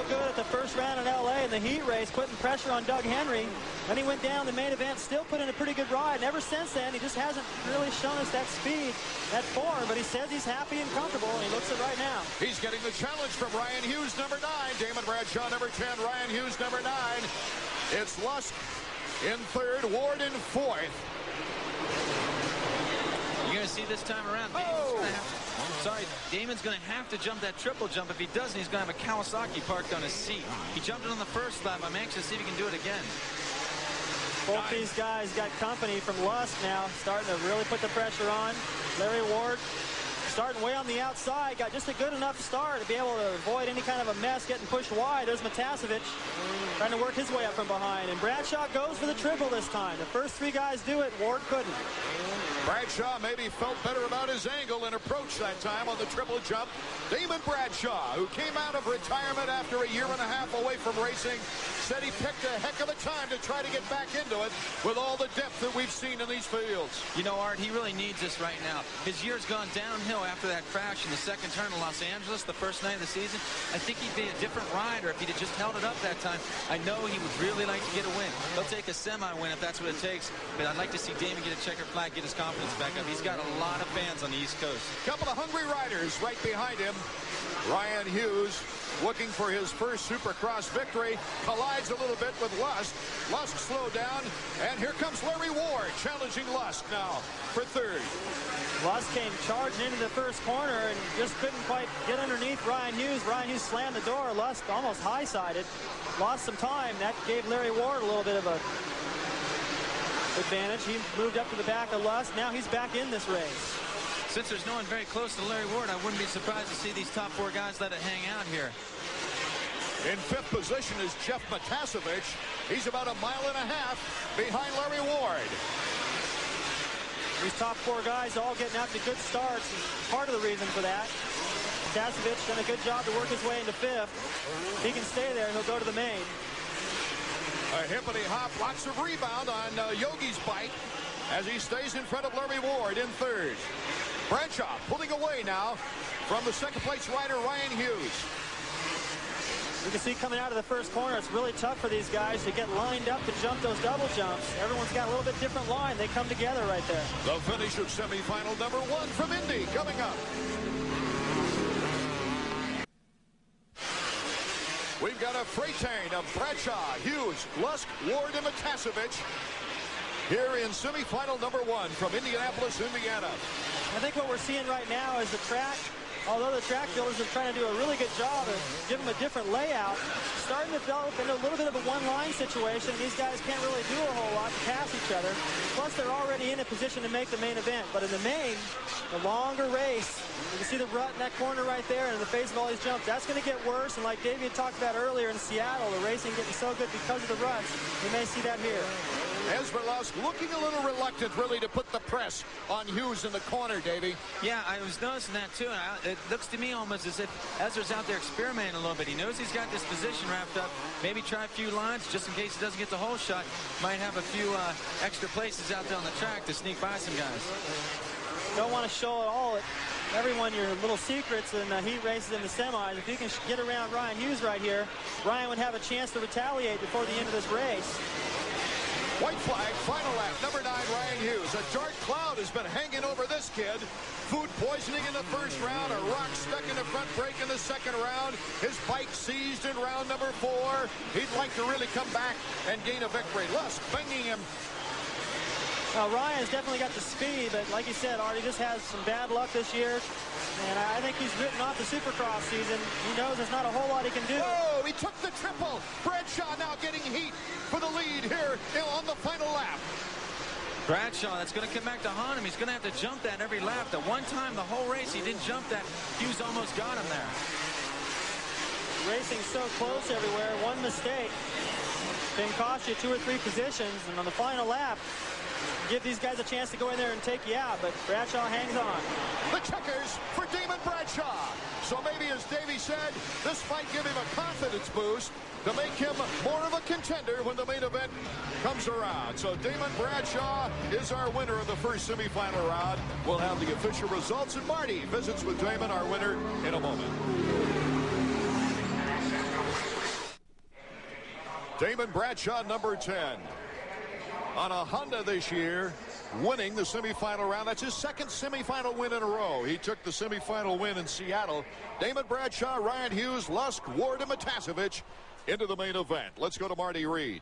Good at the first round in LA in the heat race, putting pressure on Doug Henry. Then he went down the main event, still put in a pretty good ride. And ever since then, he just hasn't really shown us that speed, that form. But he says he's happy and comfortable, and he looks it right now. He's getting the challenge from Ryan Hughes, number 9. Damon Bradshaw, number 10. Ryan Hughes, number 9. It's Lusk in 3rd, Ward in 4th. You're going to see this time around. Damon's going to have to jump that triple jump. If he doesn't, he's going to have a Kawasaki parked on his seat. He jumped it on the first lap. I'm anxious to see if he can do it again. Both these guys got company from Lusk now, starting to really put the pressure on. Larry Ward starting way on the outside, got just a good enough start to be able to avoid any kind of a mess getting pushed wide. There's Matasevich trying to work his way up from behind. And Bradshaw goes for the triple this time. The first 3 guys do it, Ward couldn't. Bradshaw maybe felt better about his angle and approach that time on the triple jump. Damon Bradshaw, who came out of retirement after a 1.5 years away from racing, said he picked a heck of a time to try to get back into it with all the depth that we've seen in these fields. You know, Art, he really needs this right now. His year's gone downhill after that crash in the second turn in Los Angeles, the first night of the season. I think he'd be a different rider if he'd have just held it up that time. I know he would really like to get a win. He'll take a semi-win if that's what it takes. But I'd like to see Damon get a checkered flag, get his confidence back up. He's got a lot of fans on the East Coast. Couple of hungry riders right behind him. Ryan Hughes looking for his first Supercross victory. Collides a little bit with Lusk. Lusk slowed down, and here comes Larry Ward challenging Lusk now for 3rd. Lusk came charging into the first corner and just couldn't quite get underneath Ryan Hughes. Ryan Hughes slammed the door. Lusk almost high-sided. Lost some time. That gave Larry Ward a little bit of a advantage. He moved up to the back of Lusk. Now he's back in this race. Since there's no one very close to Larry Ward, I wouldn't be surprised to see these top 4 guys let it hang out here. In 5th position is Jeff Matasevich. He's about 1.5 miles behind Larry Ward. These top 4 guys all getting out to good starts. Part of the reason for that. Matasevich done a good job to work his way into 5th. If he can stay there, he'll go to the main. A hippity hop, lots of rebound on Yogi's bike as he stays in front of Larry Ward in 3rd. Bradshaw pulling away now from the 2nd place rider Ryan Hughes. You can see coming out of the first corner, it's really tough for these guys to get lined up to jump those double jumps. Everyone's got a little bit different line. They come together right there. The finish of semifinal number 1 from Indy coming up. We've got a freight train of Bradshaw, Hughes, Lusk, Ward, and Matasevich here in semifinal number 1 from Indianapolis, Indiana. I think what we're seeing right now is the track, although the track builders are trying to do a really good job of giving them a different layout, starting to develop into a little bit of a one-line situation. These guys can't really do a whole lot to pass each other. Plus, they're already in a position to make the main event. But in the main, the longer race, you can see the rut in that corner right there, and in the face of all these jumps, that's going to get worse. And like Davey had talked about earlier in Seattle, the racing getting so good because of the ruts, we may see that here. Ezra Lusk looking a little reluctant, really, to put the press on Hughes in the corner, Davey. Yeah, I was noticing that, too. It looks to me almost as if Ezra's out there experimenting a little bit. He knows he's got this position wrapped up. Maybe try a few lines just in case he doesn't get the whole shot. Might have a few extra places out there on the track to sneak by some guys. Don't want to show it all. Everyone your little secrets in heat races in the semis. If you can get around Ryan Hughes right here, Ryan would have a chance to retaliate before the end of this race. White flag, final lap, number 9, Ryan Hughes. A dark cloud has been hanging over this kid. Food poisoning in the first round, a rock stuck in the front brake in the second round. His bike seized in round number 4. He'd like to really come back and gain a victory. Lusk banging him. Now, Ryan's definitely got the speed, but like you said, Artie just has some bad luck this year. And I think he's written off the Supercross season. He knows there's not a whole lot he can do. Oh, he took the triple. Bradshaw now getting heat for the lead here on the final lap. Bradshaw, that's going to come back to haunt him. He's going to have to jump that every lap. The one time the whole race he didn't jump that, Hughes almost got him there. Racing so close everywhere. One mistake can cost you 2 or 3 positions. And on the final lap, give these guys a chance to go in there and take you out, but Bradshaw hangs on. The checkers for Damon Bradshaw. So maybe, as Davey said, this might give him a confidence boost to make him more of a contender when the main event comes around. So Damon Bradshaw is our winner of the first semifinal round. We'll have the official results, and Marty visits with Damon, our winner, in a moment. Damon Bradshaw, number 10. On a Honda this year, winning the semifinal round. That's his second semifinal win in a row. He took the semifinal win in Seattle. Damon Bradshaw, Ryan Hughes, Lusk, Ward, and Matasevich into the main event. Let's go to Marty Reed.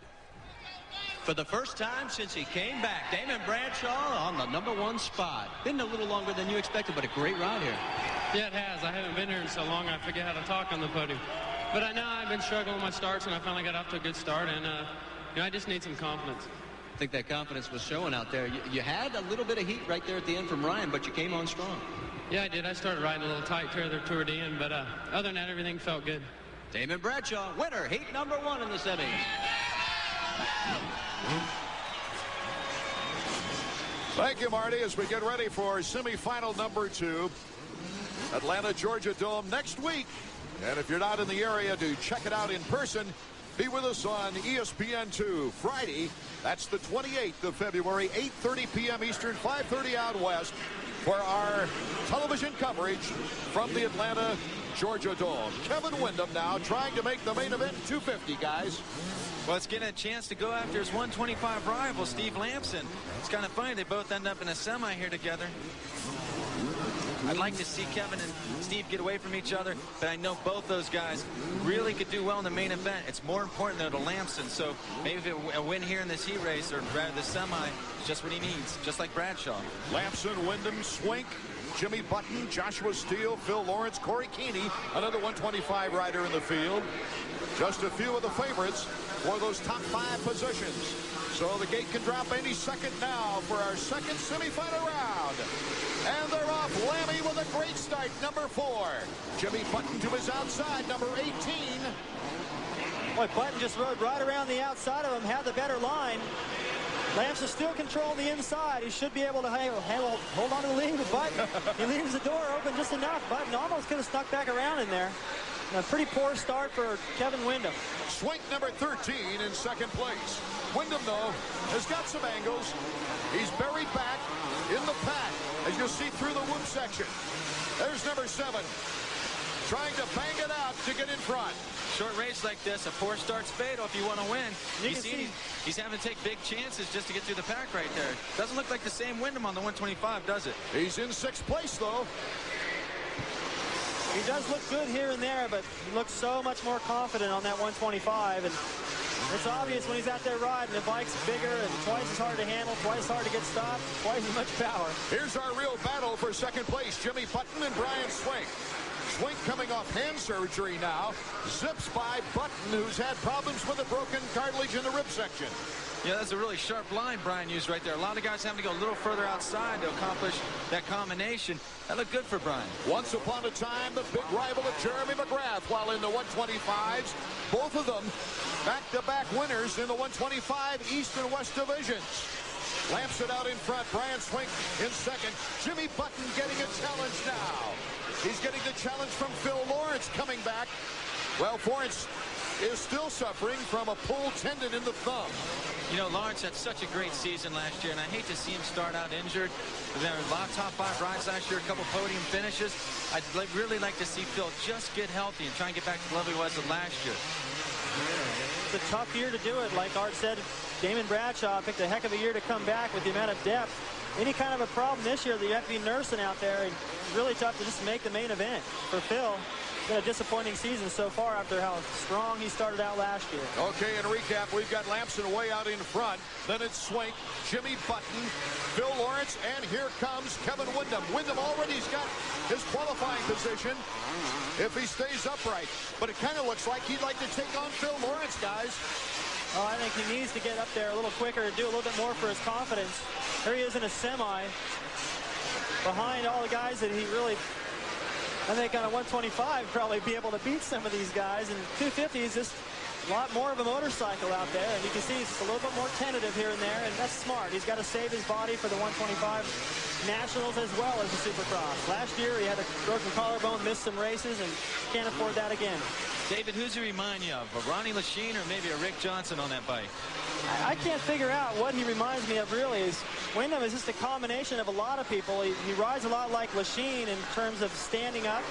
For the first time since he came back, Damon Bradshaw on the #1 spot. Been a little longer than you expected, but a great ride here. Yeah, it has. I haven't been here in so long, I forget how to talk on the podium. But I know I've been struggling with my starts, and I finally got off to a good start, and I just need some confidence. I think that confidence was showing out there. You had a little bit of heat right there at the end from Ryan, but you came on strong. Yeah, I did. I started riding a little tight toward the end, but other than that, everything felt good. Damon Bradshaw, winner, heat #1 in the semis. Thank you, Marty, as we get ready for semifinal number 2. Atlanta, Georgia Dome next week. And if you're not in the area to check it out in person, be with us on ESPN2 Friday. That's the 28th of February, 8:30 p.m. Eastern, 5:30 out west, for our television coverage from the Atlanta, Georgia Dome. Kevin Windham now trying to make the main event 250, guys. Well, it's getting a chance to go after his 125 rival, Steve Lamson. It's kind of funny. They both end up in a semi here together. I'd like to see Kevin and Steve get away from each other, but I know both those guys really could do well in the main event. It's more important, though, to Lamson, so maybe a win here in this heat race, or rather the semi, is just what he needs, just like Bradshaw. Lamson, Windham, Swink, Jimmy Button, Joshua Steele, Phil Lawrence, Corey Keeney, another 125 rider in the field. Just a few of the favorites for those top 5 positions. So the gate can drop any second now for our second semifinal round. And they're off. Lammy with a great start, number 4. Jimmy Button to his outside, number 18. Boy, Button just rode right around the outside of him, had the better line. Lamson still controlling the inside. He should be able to hold on to the lead with Button. He leaves the door open just enough. Button almost could have snuck back around in there. A pretty poor start for Kevin Windham. Swink, number 13, in second place. Windham, though, has got some angles. He's buried back in the pack, as you'll see through the whoop section. There's number 7, trying to bang it out to get in front. Short race like this, a 4-start fatal if you want to win. You see he's having to take big chances just to get through the pack right there. Doesn't look like the same Windham on the 125, does it? He's in 6th place, though. He does look good here and there, but he looks so much more confident on that 125. And it's obvious when he's out there riding, the bike's bigger and twice as hard to handle, twice as hard to get stopped, twice as much power. Here's our real battle for second place. Jimmy Button and Brian Swink. Swink coming off hand surgery now. Zips by Button, who's had problems with a broken cartilage in the rib section. Yeah, that's a really sharp line Brian used right there. A lot of guys having to go a little further outside to accomplish that combination. That looked good for Brian. Once upon a time, the big rival of Jeremy McGrath, while in the 125s. Both of them back-to-back winners in the 125 East and West divisions. Lamson out in front, Brian Swink in second. Jimmy Button getting a challenge now. He's getting the challenge from Phil Lawrence coming back. Well, Lawrence is still suffering from a pulled tendon in the thumb. You know, Lawrence had such a great season last year, and I hate to see him start out injured. There were a lot of top 5 rides last year, a couple podium finishes. I'd really like to see Phil just get healthy and try and get back to the level he was last year. It's a tough year to do it. Like Art said, Damon Bradshaw picked a heck of a year to come back with the amount of depth. Any kind of a problem this year that you have to be nursing out there, and really tough to just make the main event. For Phil, it's been a disappointing season so far after how strong he started out last year. Okay, in recap, we've got Lamson way out in front. Then it's Swink, Jimmy Button, Phil Lawrence, and here comes Kevin Windham. Windham already's got his qualifying position if he stays upright. But it kind of looks like he'd like to take on Phil Lawrence, guys. Oh, I think he needs to get up there a little quicker and do a little bit more for his confidence. Here he is in a semi behind all the guys that he really, I think on a 125 probably be able to beat some of these guys. And 250 is just a lot more of a motorcycle out there, and you can see he's a little bit more tentative here and there, and that's smart. He's got to save his body for the 125 Nationals as well as the Supercross. Last year he had a broken collarbone, missed some races, and can't afford that again. David, who's he remind you of? A Ronnie Lachine or maybe a Rick Johnson on that bike? I can't figure out what he reminds me of really. Windham is just a combination of a lot of people. He rides a lot like Lachine in terms of standing up,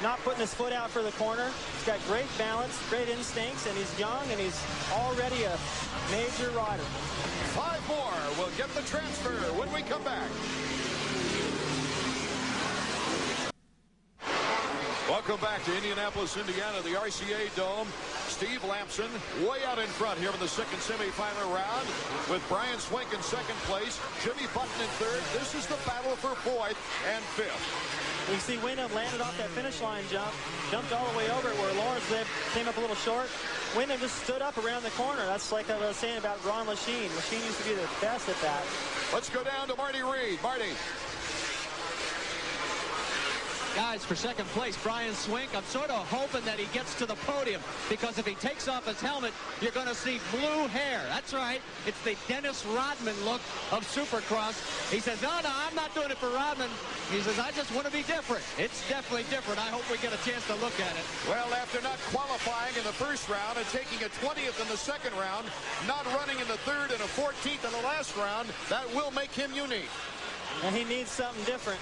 not putting his foot out for the corner. He's got great balance, great instincts, and he's young, and he's already a major rider. 5 more will get the transfer when we come back. Welcome back to Indianapolis, Indiana, the RCA Dome. Steve Lampson way out in front here in the second semifinal round with Brian Swink in second place, Jimmy Button in third. This is the battle for fourth and fifth. You see Wyndham landed off that finish line jump, jumped all the way over it where Lawrence came up a little short. Wyndham just stood up around the corner. That's like I was saying about Ron Lachine. Lachine used to be the best at that. Let's go down to Marty Reed. Marty. Guys, for second place, Brian Swink. I'm sort of hoping that he gets to the podium, because if he takes off his helmet, you're going to see blue hair. That's right. It's the Dennis Rodman look of Supercross. He says, no, I'm not doing it for Rodman. He says, I just want to be different. It's definitely different. I hope we get a chance to look at it. Well, after not qualifying in the first round and taking a 20th in the second round, not running in the third and a 14th in the last round, that will make him unique. And he needs something different.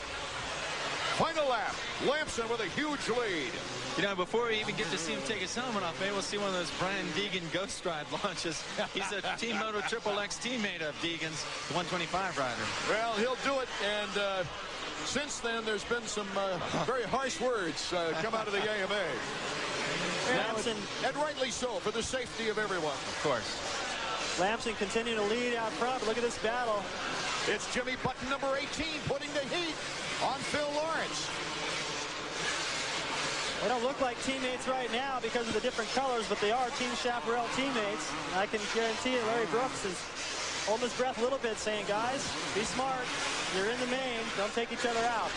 Final lap, Lampson with a huge lead. You know, before we even get to see him take his helmet off, maybe we'll see one of those Brian Deegan Ghost Ride launches. He's a Team Moto XXX teammate of Deegan's, the 125 rider. Well, he'll do it, and since then, there's been some very harsh words come out of the AMA. And rightly so, for the safety of everyone. Of course. Lampson continuing to lead out front, but look at this battle. It's Jimmy Button, number 18, putting the heat on Phil Lawrence. They don't look like teammates right now because of the different colors, but they are Team Chaparral teammates. I can guarantee you Larry Brooks is holding his breath a little bit, saying, guys, be smart. You're in the main. Don't take each other out.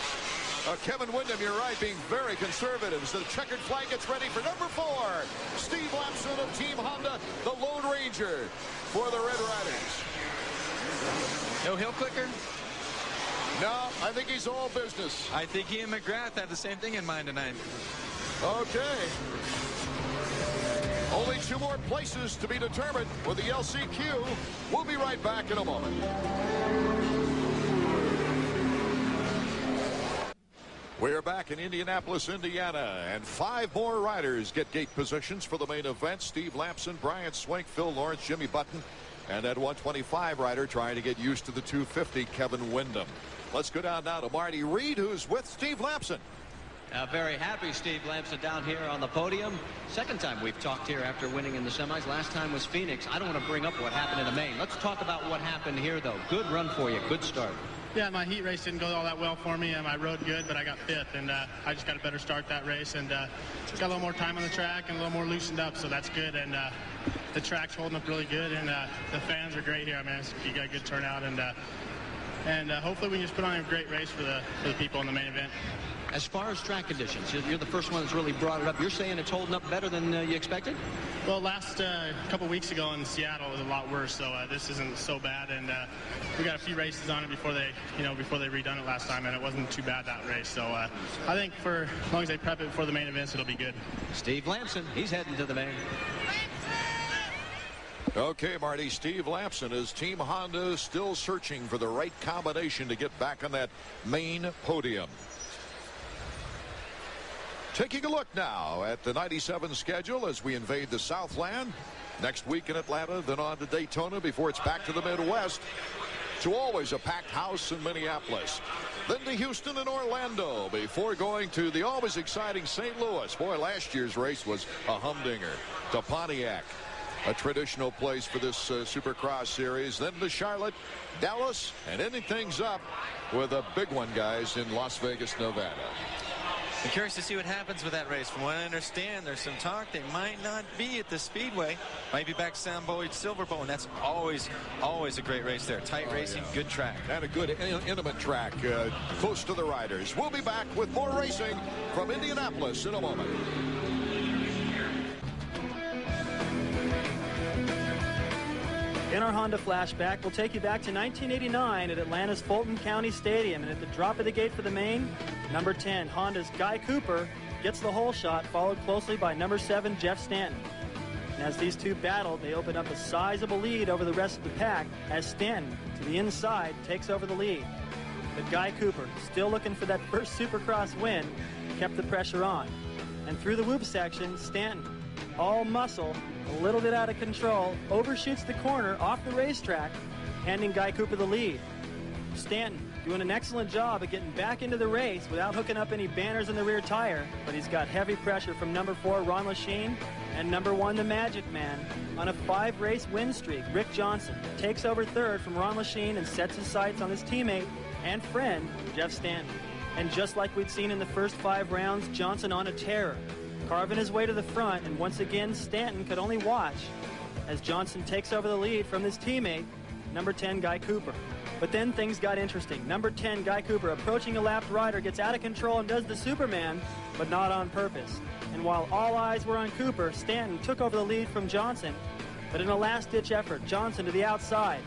Kevin Wyndham, you're right, being very conservative. So the checkered flag gets ready for number 4. Steve Lampson of Team Honda, the Lone Ranger for the Red Riders. No hill clicker? No, I think he's all business. I think he and McGrath had the same thing in mind tonight. Okay. Only 2 more places to be determined with the LCQ. We'll be right back in a moment. We're back in Indianapolis, Indiana, and 5 more riders get gate positions for the main event. Steve Lampson, Brian Swink, Phil Lawrence, Jimmy Button, and that 125 rider trying to get used to the 250, Kevin Wyndham. Let's go down now to Marty Reed, who's with Steve Lampson. Very happy Steve Lampson down here on the podium. Second time we've talked here after winning in the semis. Last time was Phoenix. I don't want to bring up what happened in the main. Let's talk about what happened here, though. Good run for you. Good start. Yeah, my heat race didn't go all that well for me. I rode good, but I got 5th, and I just got a better start that race, and got a little more time on the track and a little more loosened up, so that's good. And the track's holding up really good, and the fans are great here. I mean, you got a good turnout, and hopefully we can just put on a great race for the people in the main event. As far as track conditions, you're the first one that's really brought it up. You're saying it's holding up better than you expected? Well, last couple weeks ago in Seattle it was a lot worse, so this isn't so bad, and we got a few races on it before they redone it last time, and it wasn't too bad that race. So I think for as long as they prep it for the main events, it'll be good. Steve Lampson, he's heading to the main. Okay, Marty, Steve Lampson is Team Honda still searching for the right combination to get back on that main podium. Taking a look now at the 97 schedule as we invade the Southland. Next week in Atlanta, then on to Daytona before it's back to the Midwest. To always a packed house in Minneapolis. Then to Houston and Orlando before going to the always exciting St. Louis. Boy, last year's race was a humdinger. To Pontiac, a traditional place for this Supercross series. Then to Charlotte, Dallas, and ending things up with a big one, guys, in Las Vegas, Nevada. I'm curious to see what happens with that race. From what I understand, there's some talk they might not be at the Speedway. Might be back to Sam Boyd Silverbow, and that's always a great race there. Tight racing, yeah. Good track. And a good intimate track close to the riders. We'll be back with more racing from Indianapolis in a moment. In our Honda flashback, we'll take you back to 1989 at Atlanta's Fulton County Stadium. And at the drop of the gate for the main, number 10, Honda's Guy Cooper gets the hole shot, followed closely by number 7, Jeff Stanton. And as these two battled, they opened up a sizable lead over the rest of the pack as Stanton, to the inside, takes over the lead. But Guy Cooper, still looking for that first Supercross win, kept the pressure on. And through the whoop section, Stanton, all muscle, a little bit out of control, overshoots the corner off the racetrack, handing Guy Cooper the lead. Stanton doing an excellent job of getting back into the race without hooking up any banners in the rear tire, but he's got heavy pressure from number 4, Ron Lachine, and number 1, the Magic Man. On a 5-race win streak, Rick Johnson takes over third from Ron Lachine and sets his sights on his teammate and friend, Jeff Stanton. And just like we'd seen in the first 5 rounds, Johnson on a tear, carving his way to the front, and once again, Stanton could only watch as Johnson takes over the lead from his teammate, number 10, Guy Cooper. But then things got interesting. Number 10, Guy Cooper, approaching a lapped rider, gets out of control and does the Superman, but not on purpose. And while all eyes were on Cooper, Stanton took over the lead from Johnson, but in a last-ditch effort, Johnson to the outside,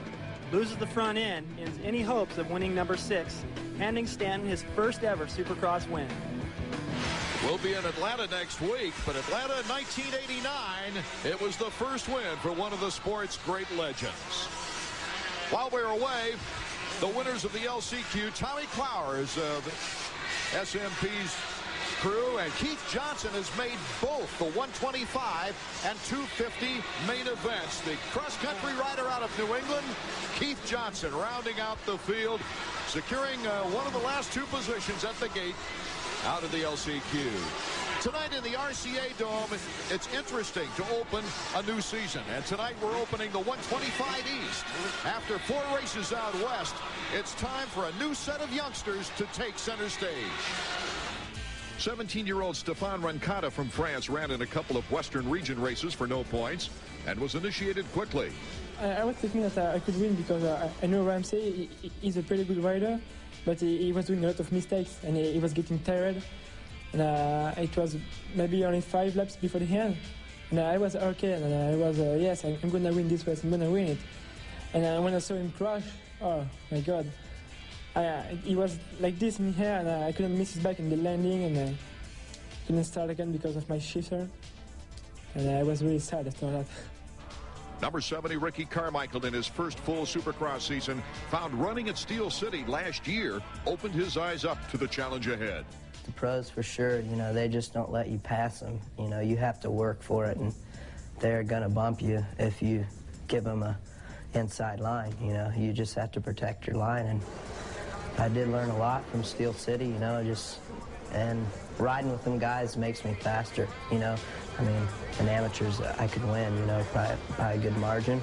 loses the front end in any hopes of winning number 6, handing Stanton his first ever Supercross win. We'll be in Atlanta next week, but Atlanta in 1989, it was the first win for one of the sport's great legends. While we're away, the winners of the LCQ, Tommy Clowers of SMP's crew, and Keith Johnson has made both the 125 and 250 main events. The cross-country rider out of New England, Keith Johnson, rounding out the field, securing one of the last 2 positions at the gate out of the LCQ. Tonight in the RCA Dome, it's interesting to open a new season. And tonight we're opening the 125 East. After 4 races out west, it's time for a new set of youngsters to take center stage. 17-year-old Stéphane Rancada from France ran in a couple of Western region races for no points and was initiated quickly. I was thinking that I could win because I know Ramsey, he's a pretty good rider, but he was doing a lot of mistakes and he was getting tired. And it was maybe only 5 laps before the end. And I was okay, and I was, yes, I'm going to win this race, I'm going to win it. And when I saw him crash, oh my God. He was like this in the air, and I couldn't miss his back in the landing, and I couldn't start again because of my shifter. And I was really sad after that. Number 70, Ricky Carmichael, in his first full Supercross season, found running at Steel City last year opened his eyes up to the challenge ahead. The pros, for sure, you know, they just don't let you pass them. You know, you have to work for it, and they're going to bump you if you give them a inside line. You know, you just have to protect your line, and I did learn a lot from Steel City, you know, and riding with them guys makes me faster, you know. I mean, in amateurs, I could win, you know, by a good margin.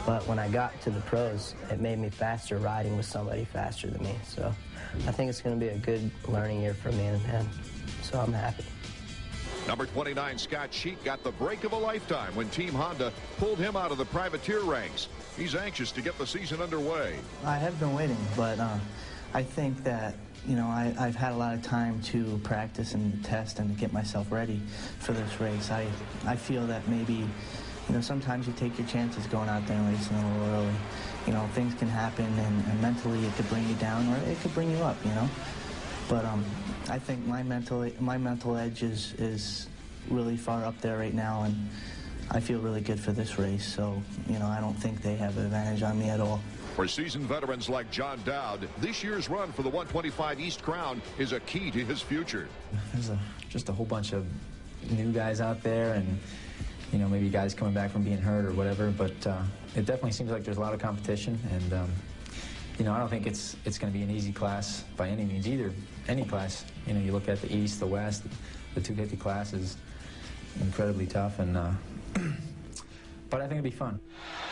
But when I got to the pros, it made me faster riding with somebody faster than me. So I think it's going to be a good learning year for me, and so I'm happy. Number 29, Scott Sheet, got the break of a lifetime when Team Honda pulled him out of the privateer ranks. He's anxious to get the season underway. I have been waiting, but I think that, you know, I've had a lot of time to practice and test and get myself ready for this race. I feel that maybe, you know, sometimes you take your chances going out there and racing a little early. You know, things can happen, and mentally it could bring you down or it could bring you up, you know. But I think my mental edge is really far up there right now, and I feel really good for this race. So, you know, I don't think they have an advantage on me at all. For seasoned veterans like John Dowd, this year's run for the 125 East Crown is a key to his future. There's just a whole bunch of new guys out there, and, you know, maybe guys coming back from being hurt or whatever, but it definitely seems like there's a lot of competition, and you know, I don't think it's going to be an easy class by any means either. Any class, you know, you look at the East, the West, the 250 class is incredibly tough, and but I think it'll be fun.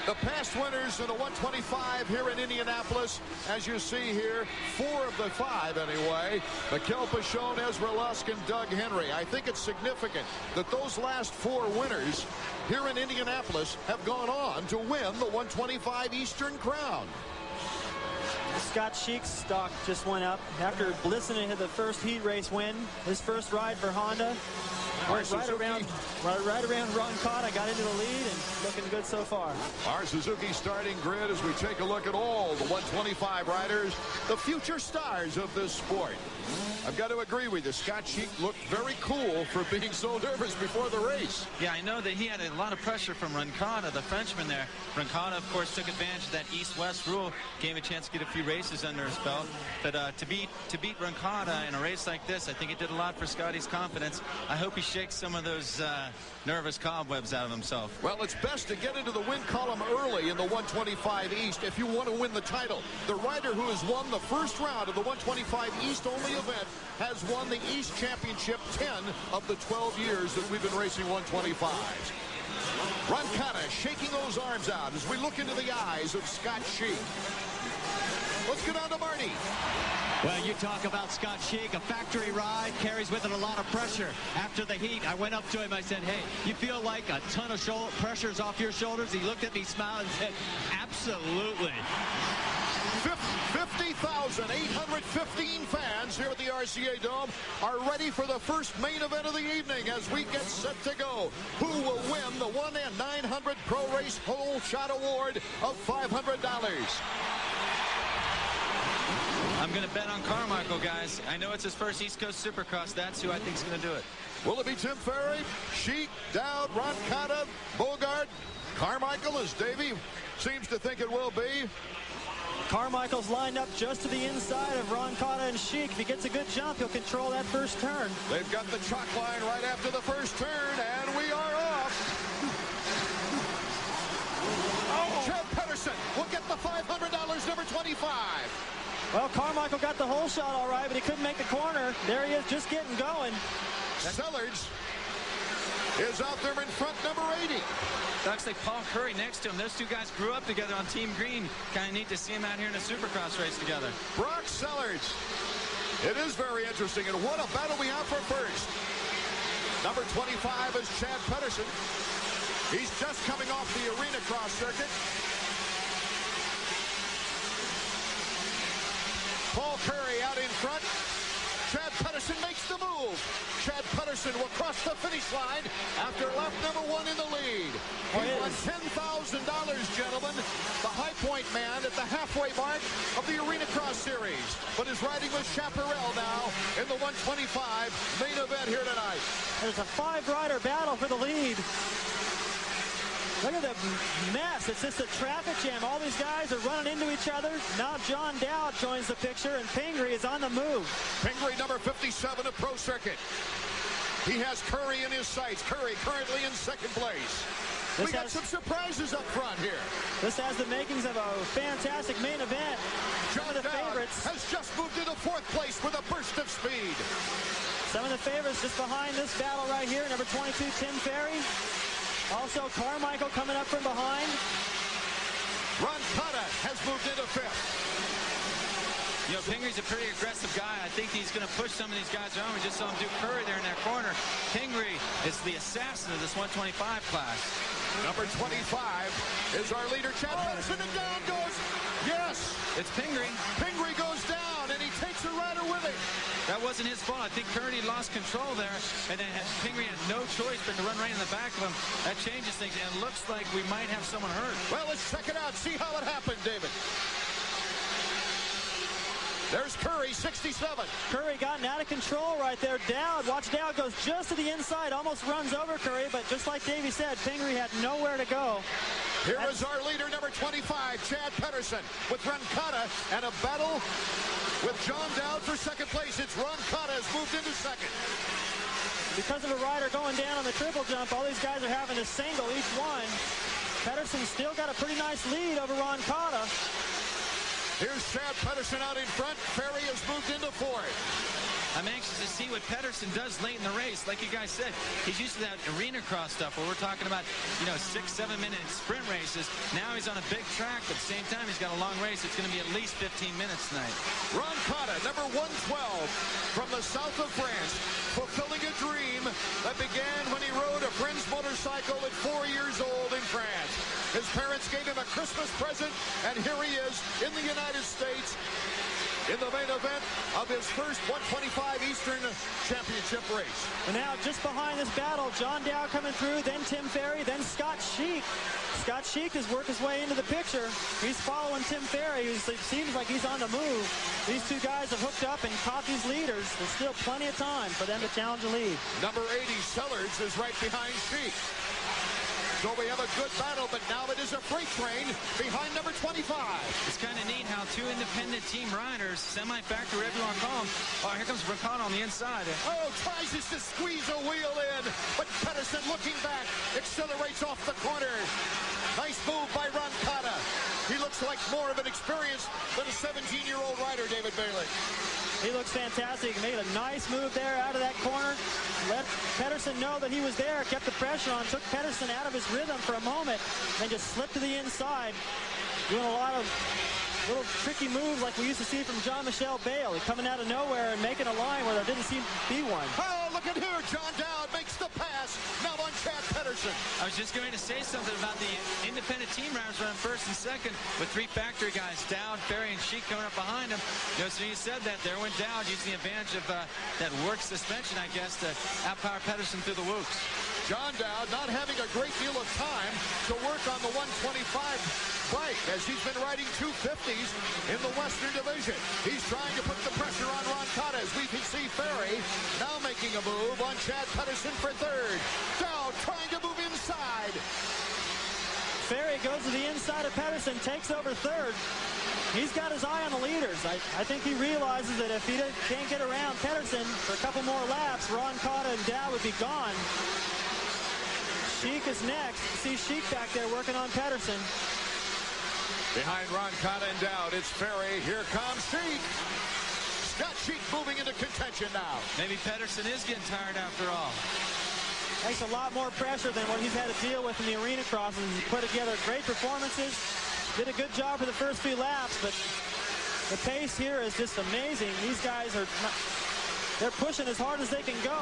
The past winners in the 125 here in Indianapolis, as you see here, 4 of the 5 anyway, Mikel Pichon, Ezra Lusk, and Doug Henry. I think it's significant that those last 4 winners here in Indianapolis have gone on to win the 125 Eastern Crown. Scott Sheik's stock just went up after listening to the first heat race win, his first ride for Honda. right around Ron Cotta, got into the lead and looking good so far. Our Suzuki starting grid as we take a look at all the 125 riders, the future stars of this sport. I've got to agree with you. Scott Sheik looked very cool for being so nervous before the race. Yeah, I know that he had a lot of pressure from Rancada, the Frenchman there. Rancada, of course, took advantage of that East-West rule, gave him a chance to get a few races under his belt. But to beat Rancada in a race like this, I think it did a lot for Scotty's confidence. I hope he shakes some of those nervous cobwebs out of himself. Well, it's best to get into the win column early in the 125 East if you want to win the title. The rider who has won the first round of the 125 East only event has won the East Championship 10 of the 12 years that we've been racing 125s. Rancada shaking those arms out as we look into the eyes of Scott Sheik. Let's get on to Marty. Well, you talk about Scott Sheik, a factory ride, carries with it a lot of pressure. After the heat, I went up to him, I said, hey, you feel like a ton of pressure's off your shoulders? He looked at me, smiled, and said, absolutely. 50,815 fans here at the RCA Dome are ready for the first main event of the evening as we get set to go. Who will win the 1-in-900 Pro Race Whole Shot Award of $500? I'm going to bet on Carmichael, guys. I know it's his first East Coast Supercross. That's who I think is going to do it. Will it be Tim Ferry, Sheik, Dowd, Rancada, Bogart, Carmichael, as Davey seems to think it will be? Carmichael's lined up just to the inside of Rancada and Sheik. If he gets a good jump, he'll control that first turn. They've got the chalk line right after the first turn, and we are off. Oh, Chad Pedersen will get the $500, number 25. Well, Carmichael got the whole shot all right, but he couldn't make the corner. There he is, just getting going. Sellers is out there in front, number 80. Looks like Paul Curry next to him. Those two guys grew up together on Team Green. Kind of neat to see them out here in a Supercross race together. Brock Sellers. It is very interesting, and what a battle we have for first. Number 25 is Chad Pedersen. He's just coming off the arena cross circuit. Paul Curry out in front. Chad Pedersen makes the move. Chad Pedersen will cross the finish line after lap number 1 in the lead. He won $10,000, gentlemen. The High Point man at the halfway mark of the Arena Cross Series. But is riding with Chaparral now in the 125 main event here tonight. There's a 5-rider battle for the lead. Look at the mess. It's just a traffic jam. All these guys are running into each other. Now John Dowd joins the picture, and Pingree is on the move. Pingree, number 57 of Pro Circuit. He has Curry in his sights. Curry currently in second place. We got some surprises up front here. This has the makings of a fantastic main event. John Dowd has just moved into 4th place with a burst of speed. Some of the favorites just behind this battle right here. Number 22, Tim Ferry. Also, Carmichael coming up from behind. Rancada has moved into 5th. You know, Pingree's a pretty aggressive guy. I think he's going to push some of these guys around. We just saw him do Curry there in that corner. Pingree is the assassin of this 125 class. Number 25 is our leader, Chad Pedersen, and down goes. Yes, it's Pingree. Pingree goes down, and he takes a rider with him. That wasn't his fault. I think Curry lost control there, and then Pingree had no choice but to run right in the back of him. That changes things, and it looks like we might have someone hurt. Well, let's check it out. See how it happened, David. There's Curry, 67. Curry gotten out of control right there. Dowd, watch Dowd goes just to the inside, almost runs over Curry, but just like Davey said, Pingree had nowhere to go. Here is our leader, number 25, Chad Pedersen, with Rancada, and a battle with John Dowd for second place. It's Rancada has moved into second. Because of a rider going down on the triple jump, all these guys are having to single each one. Pedersen still got a pretty nice lead over Rancada. Here's Chad Pedersen out in front. Ferry has moved into 4th. I'm anxious to see what Pedersen does late in the race. Like you guys said, he's used to that arena cross stuff where we're talking about, 6-7 minute sprint races. Now he's on a big track, but at the same time, he's got a long race. It's going to be at least 15 minutes tonight. Rancada, number 112 from the south of France, fulfilling a dream that began when he rode a friend's motorcycle at 4 years old in France. His parents gave him a Christmas present, and here he is in the United States in the main event of his first 125 Eastern Championship race. And now just behind this battle, John Dowd coming through, then Tim Ferry, then Scott Sheik. Scott Sheik has worked his way into the picture. He's following Tim Ferry, who seems like he's on the move. These two guys have hooked up and caught these leaders. There's still plenty of time for them to challenge the lead. Number 80, Sellers, is right behind Sheik. So we have a good battle, but now it is a freight train behind number 25. It's kind of neat how two independent team riders, semi-factor, whatever you want to call them. Oh, here comes Riccon on the inside. Oh, tries just to squeeze a wheel in, but Pedersen looking back, accelerates off the corner. Nice move by Roncada. He looks like more of an experience than a 17-year-old rider, David Bailey. He looks fantastic. Made a nice move there out of that corner. Let Pedersen know that he was there. Kept the pressure on. Took Pedersen out of his rhythm for a moment. Then just slipped to the inside. Doing a lot of little tricky moves like we used to see from Jean-Michel Bailey. Coming out of nowhere and making a line where there didn't seem to be one. Oh, look at here. John Dowd makes the pass. Now on Chad Pedersen. I was just going to say something about the independent team riders running first and second with three factory guys, Dowd, Ferry, and Sheik coming up behind him. You know, so you said that there went Dowd using the advantage of that work suspension, I guess, to outpower Pedersen through the whoops. John Dowd not having a great deal of time to work on the 125 bike as he's been riding 250s in the Western Division. He's trying to put the pressure on Roncada as we can see Ferry now making a move on Chad Pedersen for third. Dowd trying to move inside. Ferry goes to the inside of Pedersen, takes over third. He's got his eye on the leaders. I think he realizes that if he can't get around Pedersen for a couple more laps, Roncada and Dowd would be gone. Sheik is next. See Sheik back there working on Pedersen. Behind Roncada and Dowd, it's Ferry. Here comes Sheik. Scott Sheik moving into contention now. Maybe Pedersen is getting tired after all. Takes a lot more pressure than what he's had to deal with in the arena crosses. He put together great performances. Did a good job for the first few laps, but the pace here is just amazing. These guys they're pushing as hard as they can go.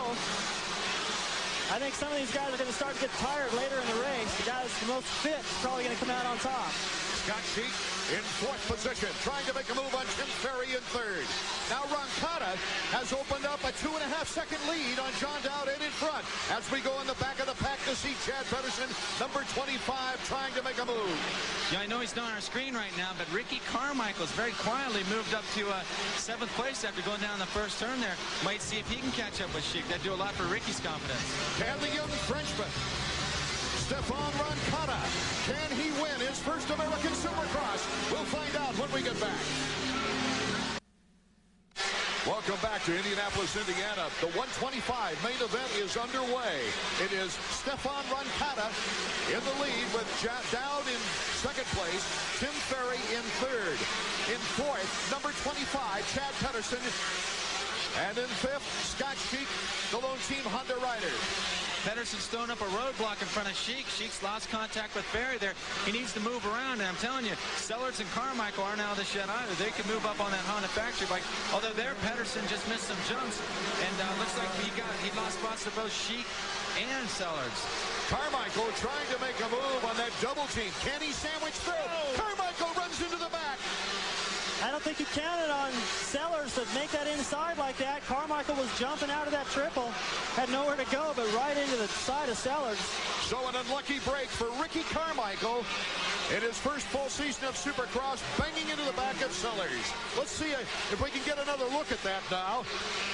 I think some of these guys are going to start to get tired later in the race. The guy that's the most fit is probably going to come out on top. Scott Sheik in fourth position, trying to make a move on Tim Ferry in third. Now Roncada has opened up a 2.5-second lead on John Dowd in front. As we go in the back of the pack to see Chad Pedersen, number 25, trying to make a move. Yeah, I know he's not on our screen right now, but Ricky Carmichael's very quietly moved up to 7th place after going down the first turn there. Might see if he can catch up with Sheik. That'd do a lot for Ricky's confidence. And the young Frenchman, Stefan Roncada. Can he win his first American Supercross? We'll find out when we get back. Welcome back to Indianapolis, Indiana. The 125 main event is underway. It is Stefan Roncada in the lead with Dowd in second place, Tim Ferry in third. In fourth, number 25, Chad Pedersen. And in fifth, Scott Sheik, the lone team Honda rider. Pedersen's thrown up a roadblock in front of Sheik. Sheik's lost contact with Ferry there. He needs to move around, and I'm telling you, Sellers and Carmichael aren't out of the shed either. They can move up on that Honda factory bike. Although there, Pedersen just missed some jumps, and looks like he lost spots to both Sheik and Sellers. Carmichael trying to make a move on that double team. Can he sandwich through? Carmichael runs into the back. I don't think you counted on Sellers to make that inside like that. Carmichael was jumping out of that triple. Had nowhere to go but right into the side of Sellers. So an unlucky break for Ricky Carmichael in his first full season of Supercross, banging into the back of Sellers. Let's see if we can get another look at that now.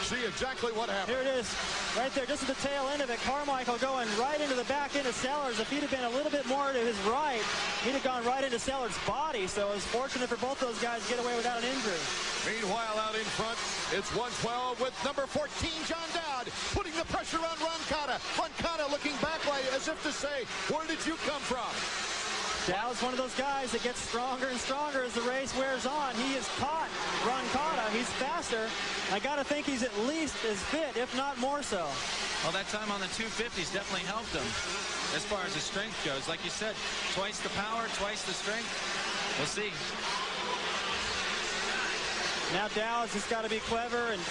See exactly what happened. Here it is, right there, just at the tail end of it. Carmichael going right into the back end of Sellers. If he'd have been a little bit more to his right, he'd have gone right into Sellers' body. So it was fortunate for both those guys to get away without an injury. Meanwhile, out in front, it's 112 with number 14, John Dowd, putting the pressure on Roncada. Roncada looking back like as if to say, where did you come from? Dowd's one of those guys that gets stronger and stronger as the race wears on. He has caught Roncada. He's faster. I got to think he's at least as fit, if not more so. Well, that time on the 250s definitely helped him as far as his strength goes. Like you said, twice the power, twice the strength. We'll see. Now Dowd's just got to be clever and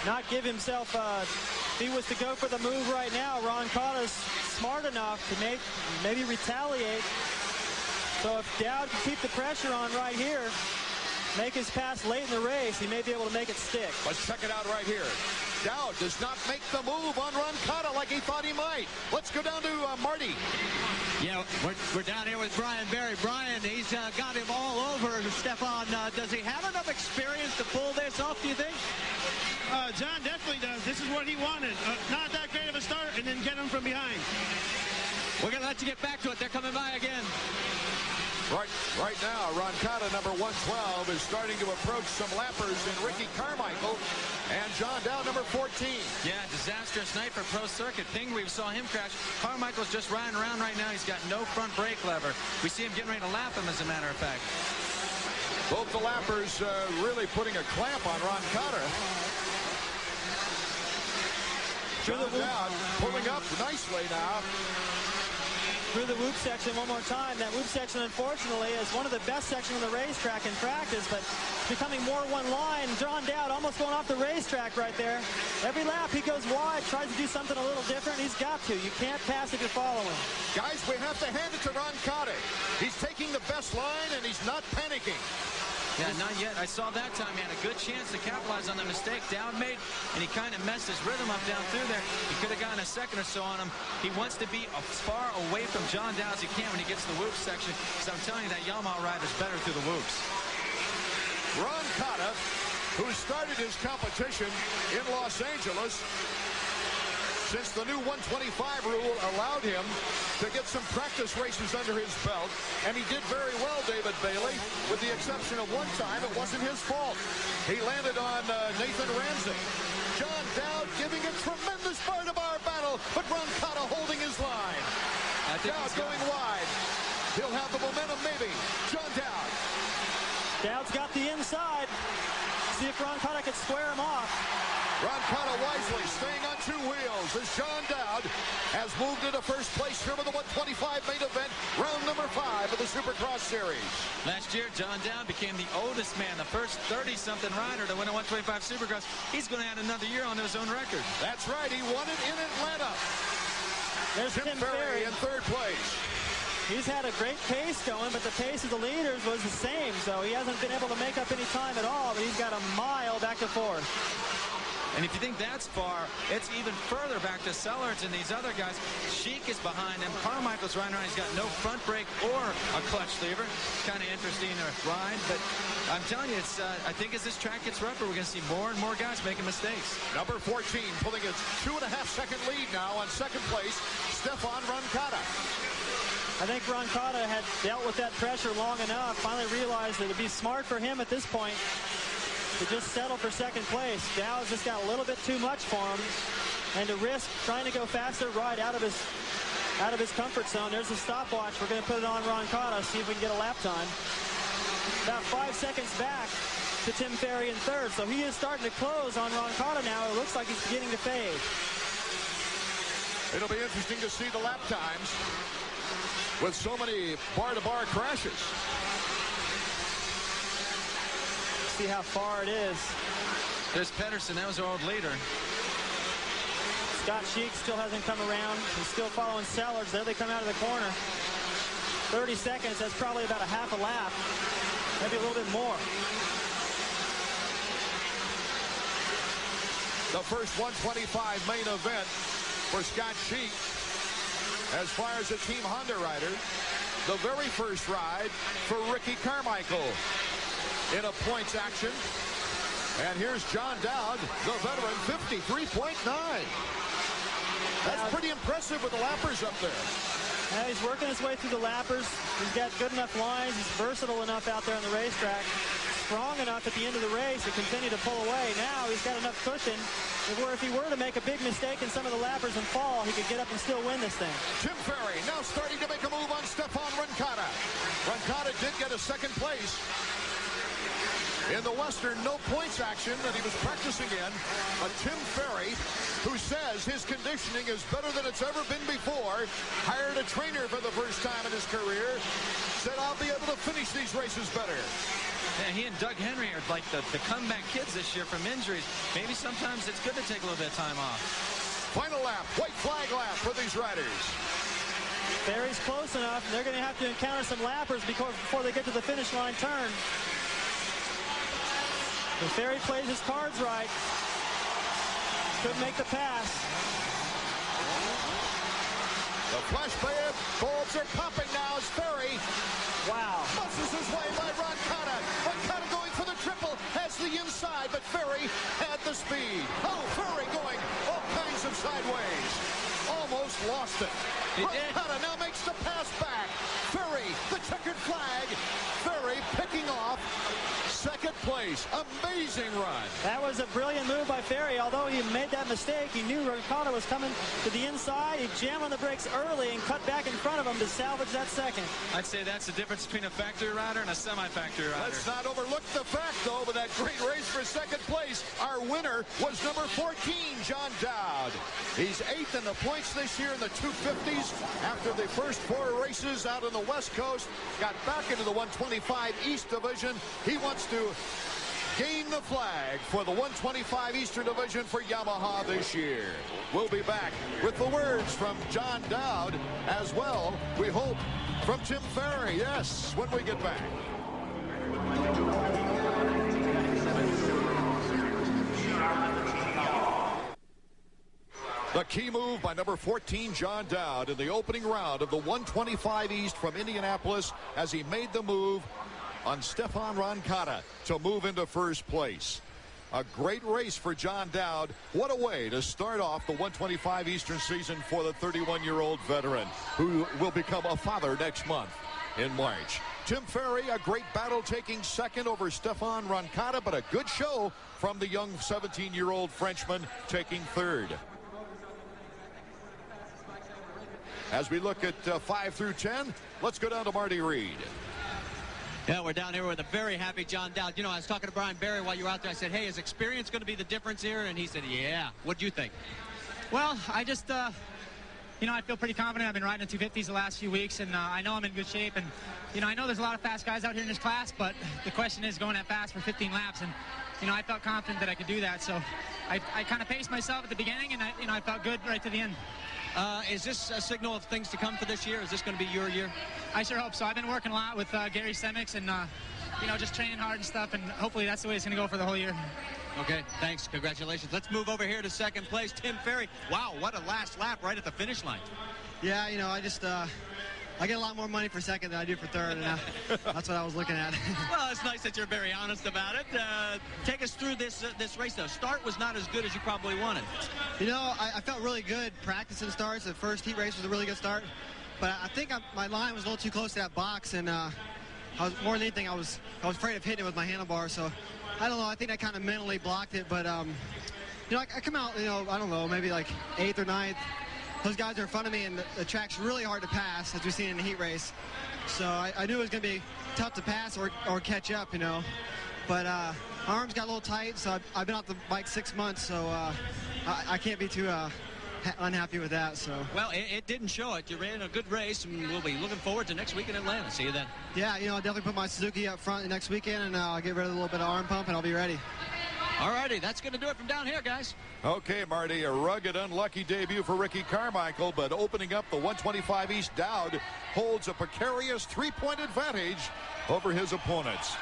not give himself, if he was to go for the move right now, Roncada's smart enough to maybe retaliate. So if Dowd can keep the pressure on right here, make his pass late in the race, he may be able to make it stick. Let's check it out right here. Dowd does not make the move on Roncada like he thought he might. Let's go down to Marty. Yeah, we're down here with Brian Berry. Brian, he's got him all over. Stefan, does he have enough experience to pull this off, do you think? John definitely does. This is what he wanted. Not that great of a start, and then get him from behind. We're going to let you get back to it. They're coming by again. Right now, Roncada, number 112, is starting to approach some lappers in Ricky Carmichael and John Dowd, number 14. Yeah, disastrous night for Pro Circuit. Pingree, we saw him crash. Carmichael's just riding around right now. He's got no front brake lever. We see him getting ready to lap him, as a matter of fact. Both the lappers really putting a clamp on Roncada. John Dowd pulling up nicely now. Through the whoop section one more time. That whoop section, unfortunately, is one of the best sections on the racetrack in practice, but becoming more one line. John Dowd almost going off the racetrack right there. Every lap he goes wide, tries to do something a little different. He's got to. You can't pass if you're following. Guys, we have to hand it to Roncada. He's taking the best line, and he's not panicking. Yeah, not yet. I saw that time he had a good chance to capitalize on the mistake Dowd made, and he kind of messed his rhythm up down through there. He could have gotten a second or so on him. He wants to be as far away from John Dowd as he can when he gets to the whoops section, because I'm telling you, that Yamaha rider's better through the whoops. Roncada, who started his competition in Los Angeles, since the new 125 rule allowed him to get some practice races under his belt, and he did very well, David Bailey, with the exception of one time. It wasn't his fault. He landed on Nathan Ramsey. John Dowd giving a tremendous part of our battle, but Roncada holding his line. Dowd going wide. He'll have the momentum, maybe. John Dowd. Dowd's got the inside. See if Roncada can square him off. Roncada wisely staying on two wheels as John Dowd has moved into first place here with the 125 main event, round number 5 of the Supercross Series. Last year, John Dowd became the oldest man, the first 30-something rider to win a 125 Supercross. He's going to add another year on his own record. That's right. He won it in Atlanta. There's Tim Ferry in third place. He's had a great pace going, but the pace of the leaders was the same, so he hasn't been able to make up any time at all, but he's got a mile back to fourth. And if you think that's far, it's even further back to Sellards and these other guys. Sheik is behind him. Carmichael's riding around. He's got no front brake or a clutch lever. Kind of interesting to ride, but I'm telling you, it's. I think as this track gets rougher, we're going to see more and more guys making mistakes. Number 14 pulling a 2.5-second lead now on second place, Stefan Roncada. I think Roncada had dealt with that pressure long enough, finally realized that it'd be smart for him at this point to just settle for second place. Dowd's just got a little bit too much for him, and to risk trying to go faster right out of his comfort zone. There's a stopwatch. We're going to put it on Roncada, see if we can get a lap time. About 5 seconds back to Tim Ferry in third, so he is starting to close on Roncada now. It looks like he's beginning to fade. It'll be interesting to see the lap times with so many bar-to-bar crashes. See how far it is. There's Pedersen. That was our old leader. Scott Sheik still hasn't come around. He's still following Sellards. There they come out of the corner. 30 seconds. That's probably about a half a lap. Maybe a little bit more. The first 125 main event for Scott Sheik. As far as the Team Honda rider, the very first ride for Ricky Carmichael in a points action. And here's John Dowd, the veteran, 53.9. That's pretty impressive with the lappers up there. Yeah, he's working his way through the lappers. He's got good enough lines. He's versatile enough out there on the racetrack. Strong enough at the end of the race to continue to pull away. Now he's got enough cushion where if he were to make a big mistake in some of the lappers and fall, he could get up and still win this thing. Tim Ferry now starting to make a move on Stefan Roncada. Roncada did get a second place in the Western no points action that he was practicing in. But Tim Ferry, who says his conditioning is better than it's ever been before, hired a trainer for the first time in his career, said, I'll be able to finish these races better. Yeah, he and Doug Henry are like the comeback kids this year from injuries. Maybe sometimes it's good to take a little bit of time off. Final lap, white flag lap for these riders. Ferry's close enough. They're going to have to encounter some lappers before they get to the finish line turn. If Ferry plays his cards right, couldn't make the pass. The flashbang bulbs are popping now as Ferry. Wow. Muscles his way by Roncada. Roncada going for the triple. Has the inside, but Ferry had the speed. Oh, Ferry going all kinds of sideways. Almost lost it. Roncada now makes the pass back. Ferry, the checkered flag. Ferry picking off second place. Amazing run. That was a brilliant move by Ferry. Although he made that mistake, he knew Roncada was coming to the inside. He jammed on the brakes early and cut back in front of him to salvage that second. I'd say that's the difference between a factory rider and a semi-factory rider. Let's not overlook the fact, though, with that great race for second place, our winner was number 14, John Dowd. He's 8th in the points this year in the 250s. After the first 4 races out on the West Coast, got back into the 125 East Division. He wants to gain the flag for the 125 Eastern Division for Yamaha this year. We'll be back with the words from John Dowd as well, we hope, from Tim Ferry. Yes, when we get back. The key move by number 14, John Dowd, in the opening round of the 125 East from Indianapolis as he made the move on Stefan Roncada to move into first place. A great race for John Dowd. What a way to start off the 125 Eastern season for the 31-year-old veteran who will become a father next month in March. Tim Ferry, a great battle, taking second over Stefan Roncada, but a good show from the young 17-year-old Frenchman taking third. As we look at 5 through 10, let's go down to Marty Reed. Yeah, we're down here with a very happy John Dowd. You know, I was talking to Brian Barry while you were out there. I said, hey, is experience going to be the difference here? And he said, yeah. What do you think? Well, I just, you know, I feel pretty confident. I've been riding the 250s the last few weeks, and I know I'm in good shape. And, you know, I know there's a lot of fast guys out here in this class, but the question is going that fast for 15 laps. And, you know, I felt confident that I could do that. So I kind of paced myself at the beginning, and, I felt good right to the end. Is this a signal of things to come for this year? Is this going to be your year? I sure hope so. I've been working a lot with Gary Semix and, you know, just training hard and stuff, and hopefully that's the way it's going to go for the whole year. Okay, thanks. Congratulations. Let's move over here to second place. Tim Ferry. Wow, what a last lap right at the finish line. Yeah, you know, I just, I get a lot more money for second than I do for third, and that's what I was looking at. Well, it's nice that you're very honest about it. Take us through this race, though. Start was not as good as you probably wanted. You know, I felt really good practicing starts. The first heat race was a really good start, but I think my line was a little too close to that box, and I was, more than anything, I was afraid of hitting it with my handlebar. So I don't know. I think I kind of mentally blocked it, but you know, I come out, you know, I don't know, maybe like 8th or 9th. Those guys are in front of me, and the track's really hard to pass, as we've seen in the heat race. So I knew it was going to be tough to pass or catch up, you know. But my arms got a little tight, so I've been off the bike 6 months, so I can't be too unhappy with that. So. Well, it didn't show it. You ran a good race, and we'll be looking forward to next week in Atlanta. See you then. Yeah, you know, I'll definitely put my Suzuki up front next weekend, and I'll get rid of a little bit of arm pump, and I'll be ready. All righty, that's going to do it from down here, guys. Okay, Marty, a rugged, unlucky debut for Ricky Carmichael, but opening up the 125 East, Dowd holds a precarious 3-point advantage over his opponents.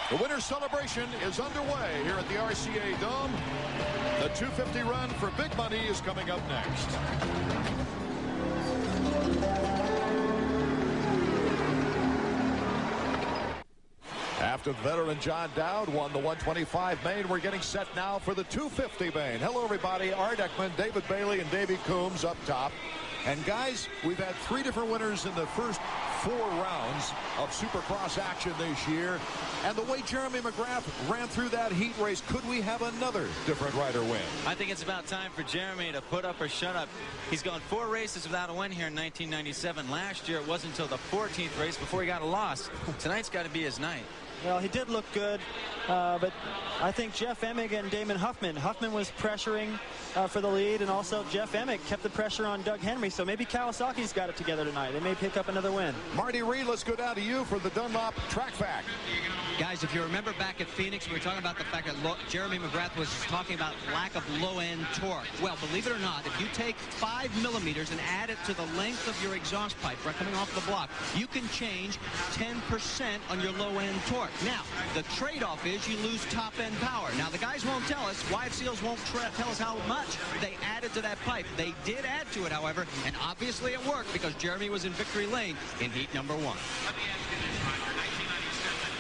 The winner's celebration is underway here at the RCA Dome. The 250 run for big money is coming up next. After veteran John Dowd won the 125 main, we're getting set now for the 250 main. Hello, everybody. Art Ekman, David Bailey, and Davey Coombs up top. And, guys, we've had 3 different winners in the first 4 rounds of Supercross action this year. And the way Jeremy McGrath ran through that heat race, could we have another different rider win? I think it's about time for Jeremy to put up or shut up. He's gone 4 races without a win here in 1997. Last year, it wasn't until the 14th race before he got a loss. Tonight's got to be his night. Well, he did look good, but I think Jeff Emig and Damon Huffman. Huffman was pressuring for the lead, and also Jeff Emig kept the pressure on Doug Henry, so maybe Kawasaki's got it together tonight. They may pick up another win. Marty Reed, let's go down to you for the Dunlop Track Fact. Guys, if you remember back at Phoenix, we were talking about the fact that Jeremy McGrath was talking about lack of low-end torque. Well, believe it or not, if you take 5 millimeters and add it to the length of your exhaust pipe right coming off the block, you can change 10% on your low-end torque. Now, the trade-off is you lose top-end power. Now, the guys won't tell us. Wyatt Seals won't tell us how much they added to that pipe. They did add to it, however, and obviously it worked because Jeremy was in victory lane in heat number 1.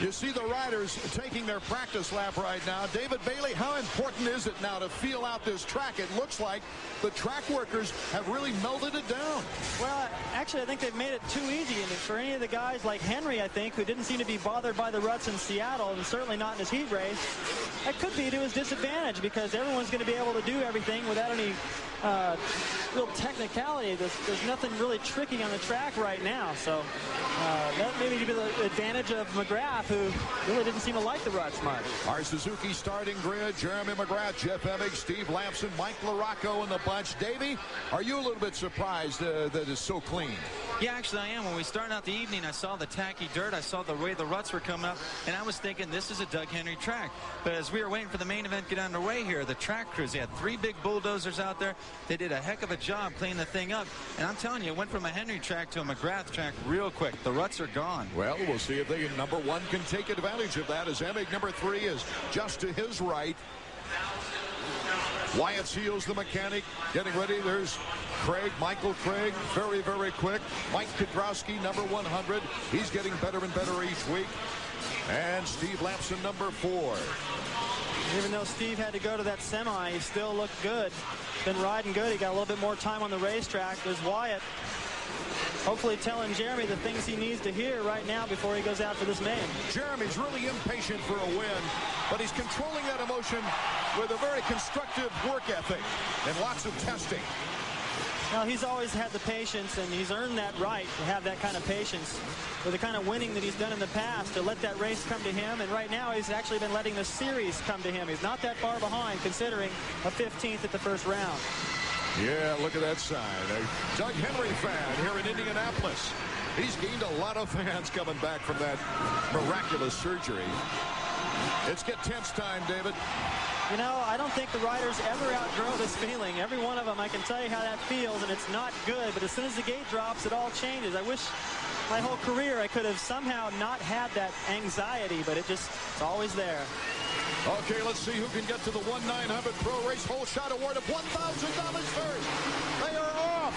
You see the riders taking their practice lap right now. David Bailey, how important is it now to feel out this track? It looks like the track workers have really melted it down. Well, actually, I think they've made it too easy. And for any of the guys like Henry, I think, who didn't seem to be bothered by the ruts in Seattle, and certainly not in his heat race, that could be to his disadvantage because everyone's going to be able to do everything without any real technicality. There's nothing really tricky on the track right now. So that maybe could be the advantage of McGrath, who really didn't seem to like the ruts much. Our Suzuki starting grid: Jeremy McGrath, Jeff Emig, Steve Lamson, Mike LaRocco in the bunch. Davey, are you a little bit surprised that it's so clean? Yeah, actually I am. When we started out the evening, I saw the tacky dirt. I saw the way the ruts were coming up, and I was thinking this is a Doug Henry track. But as we were waiting for the main event to get underway here, the track crews, they had 3 big bulldozers out there. They did a heck of a job cleaning the thing up. And I'm telling you, it went from a Henry track to a McGrath track real quick. The ruts are gone. Well, we'll see if they, number 1, can take advantage of that, as Emig, number 3, is just to his right. Wyatt Seals, the mechanic, getting ready. There's Craig, Michael Craig, very, very quick. Mike Kudrowski, number 100. He's getting better and better each week. And Steve Lamson, number 4. Even though Steve had to go to that semi, he still looked good. Been riding good. He got a little bit more time on the racetrack. There's Wyatt, hopefully telling Jeremy the things he needs to hear right now before he goes out for this main. Jeremy's really impatient for a win, but he's controlling that emotion with a very constructive work ethic and lots of testing. Well, he's always had the patience, and he's earned that right to have that kind of patience with the kind of winning that he's done in the past, to let that race come to him. And right now, he's actually been letting the series come to him. He's not that far behind, considering a 15th at the first round. Yeah, look at that sign. A Doug Henry fan here in Indianapolis. He's gained a lot of fans coming back from that miraculous surgery. It's get tense time, David. You know, I don't think the riders ever outgrow this feeling. Every one of them, I can tell you how that feels, and it's not good. But as soon as the gate drops, it all changes. I wish my whole career I could have somehow not had that anxiety, but it's always there. Okay, let's see who can get to the 1/900 Pro Race Whole Shot Award of $1,000 first. They are off.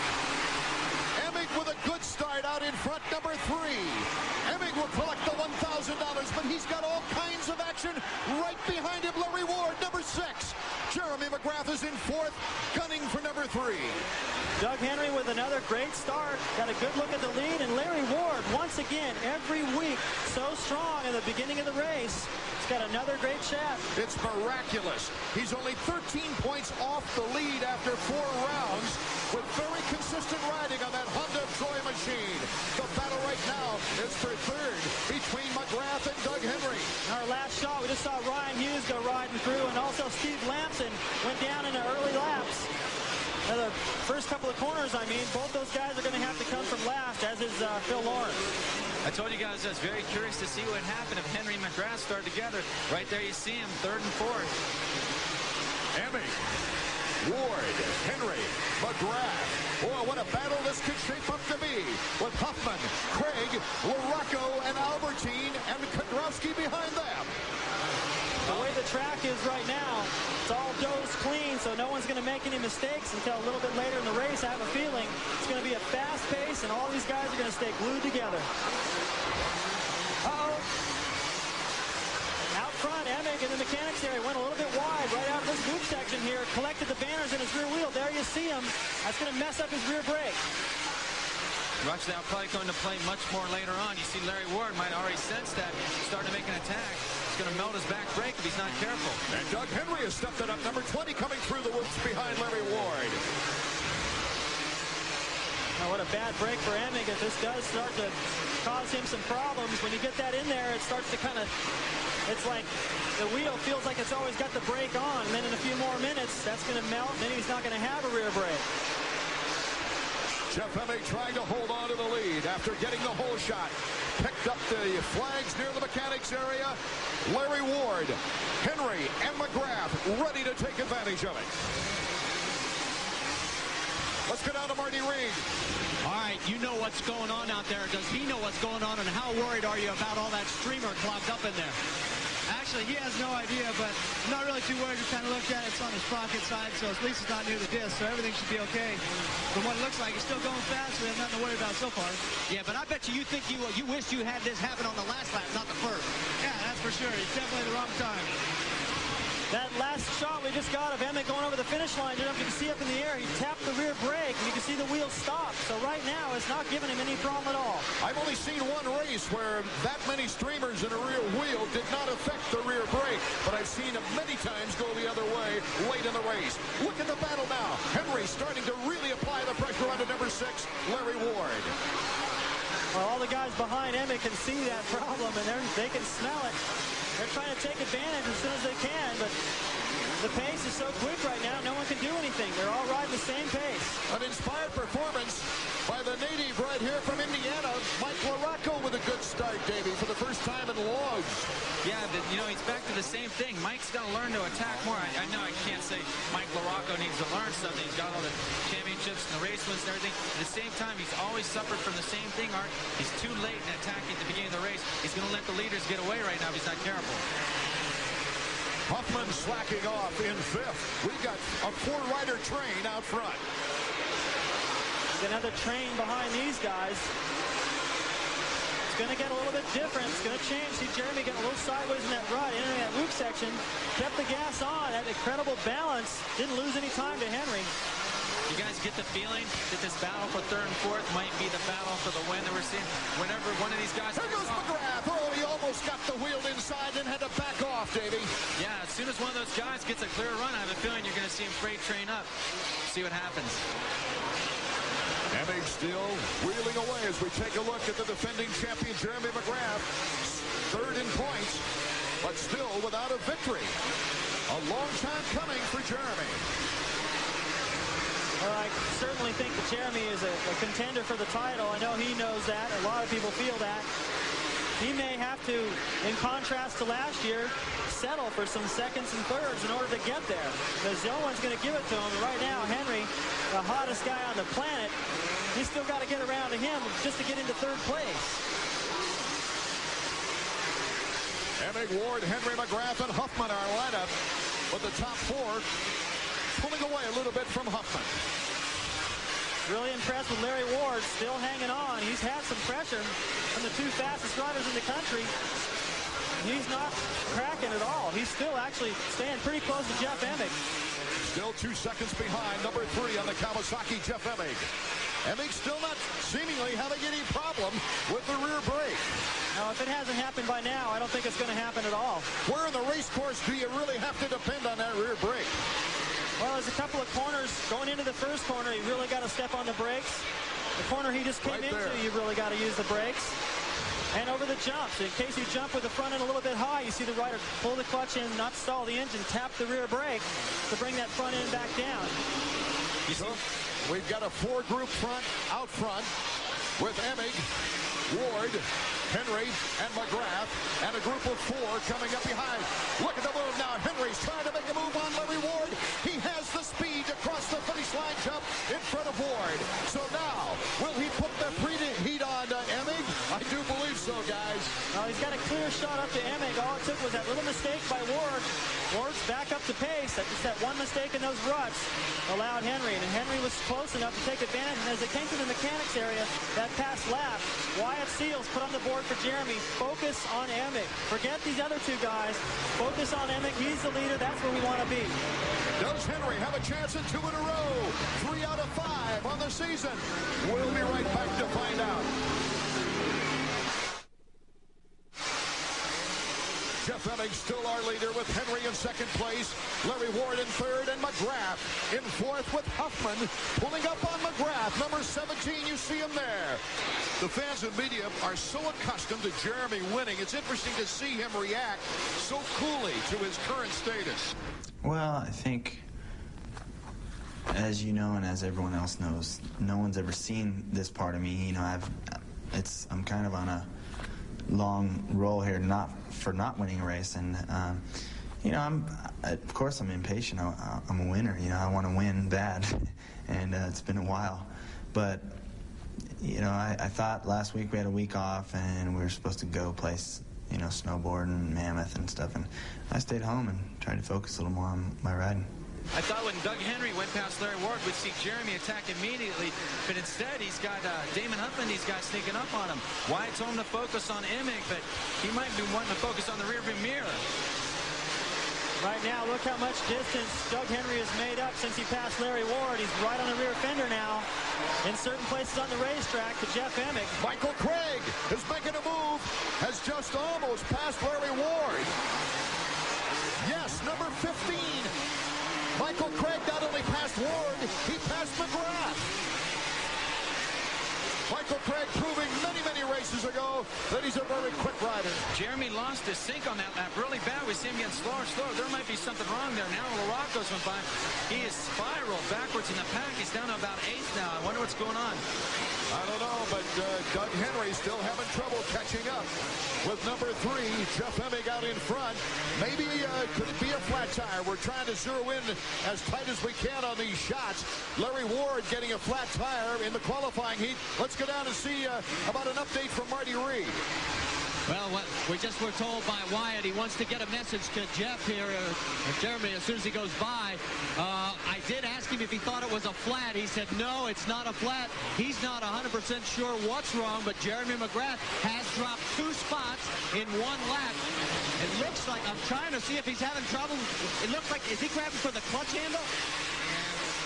Emig with a good start out in front, number 3. Emig will collect the $1,000, but he's got all kinds of action right behind him. Larry Ward, number 6. Jeremy McGrath is in 4th, gunning for number 3. Doug Henry with another great start. Got a good look at the lead, and Larry Ward, once again, every week, so strong in the beginning of the race. He's got another great shot. It's miraculous. He's only 13 points off the lead after 4 rounds with very consistent riding on that Honda Troy machine. The battle right now is for 3rd between McGrath and Doug Henry. In our last shot, we just saw Ryan Hughes go riding through, and also Steve Lamson went down in the early laps. Now, the first couple of corners, both those guys are going to have to come from last, as is Phil Lawrence. I told you guys I was very curious to see what happened if Henry and McGrath start together. Right there you see him, 3rd and 4th. Emig, Ward, Henry, McGrath. Boy, what a battle this could shape up to be, with Huffman, Craig, LaRocco, and Albertine, and Kudrowski behind them. The way the track is right now, it's all dozed clean, so no one's going to make any mistakes until a little bit later in the race. I have a feeling it's going to be a fast pace, and all these guys are going to stay glued together. Uh-oh. Out front, Emig in the mechanics area went a little bit wide right out of this boot section here, collected the banners in his rear wheel. There you see him. That's going to mess up his rear brake. Watch that, probably going to play much more later on. You see Larry Ward might already sense that, starting to make an attack. He's going to melt his back brake if he's not careful. And Doug Henry has stepped it up, number 20 coming through the whoops behind Larry Ward. Now, what a bad break for Emig. If this does start to cause him some problems, when you get that in there, it starts to kind of, it's like the wheel feels like it's always got the brake on, and then in a few more minutes, that's going to melt, and then he's not going to have a rear brake. Jeff Emig trying to hold on to the lead after getting the whole shot. Picked up the flags near the mechanics area. Larry Ward, Henry, and McGrath ready to take advantage of it. Let's go down to Marty Reed. All right, you know what's going on out there? Does he know what's going on, and how worried are you about all that streamer clogged up in there? Actually, he has no idea, but I'm not really too worried. Just kind of looked at it. It's on the sprocket side, so at least it's not near the disc, so everything should be okay. From what it looks like, he's still going fast, so we have nothing to worry about so far. Yeah, but I bet you think you wish you had this happen on the last lap, not the first. Yeah, that's for sure. He's definitely the wrong time. That last shot we just got of Emmett going over the finish line, you can see up in the air, he tapped the rear brake, and you can see the wheel stop. So right now, it's not giving him any problem at all. I've only seen one race where that many streamers in a rear wheel did not affect the rear brake, but I've seen it many times go the other way late in the race. Look at the battle now. Henry starting to really apply the pressure onto number 6, Larry Ward. Well, all the guys behind Emmett can see that problem, and they can smell it. They're trying to take advantage as soon as they can, but the pace is so quick right now, no one can do anything. They're all riding the same pace. An inspired performance by the native right here from Indiana, Mike LaRocco with a good start, Davey, for the first time in logs. Yeah, but, you know, he's back to the same thing. Mike's got to learn to attack more. I know I can't say Mike LaRocco needs to learn something. He's got all the championships and the race wins and everything. At the same time, he's always suffered from the same thing, Art. He's too late in attacking at the beginning of the race. He's going to let the leaders get away right now if he's not careful. Huffman slacking off in 5th. We got a 4-rider train out front. Another train behind these guys. It's going to get a little bit different. It's going to change. See Jeremy getting a little sideways in that rut, entering that loop section. Kept the gas on. Had incredible balance. Didn't lose any time to Henry. You guys get the feeling that this battle for 3rd and 4th might be the battle for the win that we're seeing whenever one of these guys... There goes McGrath. Oh, he almost got the wheel inside and had to back off, Davey. Yeah, as soon as one of those guys gets a clear run, I have a feeling you're going to see him freight train up. See what happens. Hemming still wheeling away as we take a look at the defending champion, Jeremy McGrath. 3rd in points, but still without a victory. A long time coming for Jeremy. Well, I certainly think that Jeremy is a contender for the title. I know he knows that. A lot of people feel that. He may have to, in contrast to last year, settle for some 2nds and 3rds in order to get there, because no one's going to give it to him. Right now, Henry, the hottest guy on the planet, he's still got to get around to him just to get into 3rd place. Emmett, Ward, Henry, McGrath, and Huffman are lineup, but the top 4 pulling away a little bit from Huffman. Really impressed with Larry Ward, still hanging on. He's had some pressure from the 2 fastest riders in the country. He's not cracking at all. He's still actually staying pretty close to Jeff Emig. Still 2 seconds behind number 3 on the Kawasaki, Jeff Emig. Emig still not seemingly having any problem with the rear brake. Now, if it hasn't happened by now, I don't think it's going to happen at all. Where in the race course do you really have to depend on that rear brake? Well, there's a couple of corners. Going into the first corner, you really got to step on the brakes. The corner he just came into, you really got to use the brakes. And over the jumps. In case you jump with the front end a little bit high, you see the rider pull the clutch in, not stall the engine, tap the rear brake to bring that front end back down. So we've got a 4-group front out front with Emig, Ward, Henry, and McGrath, and a group of 4 coming up behind. Look at the move now. Henry's trying to make a move on Larry Ward. He has the speed across the finish line jump in front of Ward. So now, will he put the preheat on Emig? I do believe so, guys. Well, he's got a clear shot up to Emig. All it took was that little mistake by Ward. Ward's back up to pace. Just that one mistake in those ruts allowed Henry. And Henry was close enough to take advantage. And as they came to the mechanics area, that past lap, Wyatt Seals put on the board for Jeremy. Focus on Emig. Forget these other 2 guys. Focus on Emig. He's the leader. That's where we want to be. Does Henry have a chance in 2 in a row? 3 out of 5 on the season. We'll be right back to find out. Jeff Emig still our leader with Henry in 2nd place, Larry Ward in 3rd, and McGrath in 4th with Huffman pulling up on McGrath. Number 17, you see him there. The fans and media are so accustomed to Jeremy winning. It's interesting to see him react so coolly to his current status. Well, I think, as you know and as everyone else knows, no one's ever seen this part of me. You know, I'm kind of on a long roll here for not winning a race, and you know, of course I'm impatient. I'm a winner, you know, I want to win bad, and it's been a while, but you know, I thought last week we had a week off and we were supposed to go place, you know, snowboard and Mammoth and stuff, and I stayed home and tried to focus a little more on my riding. I thought when Doug Henry went past Larry Ward, we'd see Jeremy attack immediately, but instead he's got Damon Huffman, these guys sneaking up on him. Wyatt told him to focus on Emig, but he might be wanting to focus on the rearview mirror. Right now, look how much distance Doug Henry has made up since he passed Larry Ward. He's right on the rear fender now in certain places on the racetrack to Jeff Emig. Michael Craig is making a move, has just almost passed Larry Ward. Yes, number 15. Michael Craig not only passed Ward, he passed McGrath. Michael Craig proving many, many races ago that he's a very quick rider. Jeremy lost his sync on that lap really bad. We see him getting slower and slower. There might be something wrong there. Now LaRocco's went by. He is spiraled backwards in the pack. He's down to about 8th now. I wonder what's going on. I don't know, but Doug Henry still having trouble catching up with number 3, Jeff Emig out in front. Maybe could it be a flat tire? We're trying to zero in as tight as we can on these shots. Larry Ward getting a flat tire in the qualifying heat. Let's go down and see about an update from Marty Reed. Well, we just were told by Wyatt he wants to get a message to Jeff here, Jeremy, as soon as he goes by. I did ask him if he thought it was a flat. He said, no, it's not a flat. He's not 100% sure what's wrong, but Jeremy McGrath has dropped 2 spots in 1 lap. It looks like, I'm trying to see if he's having trouble. It looks like, is he grabbing for the clutch handle?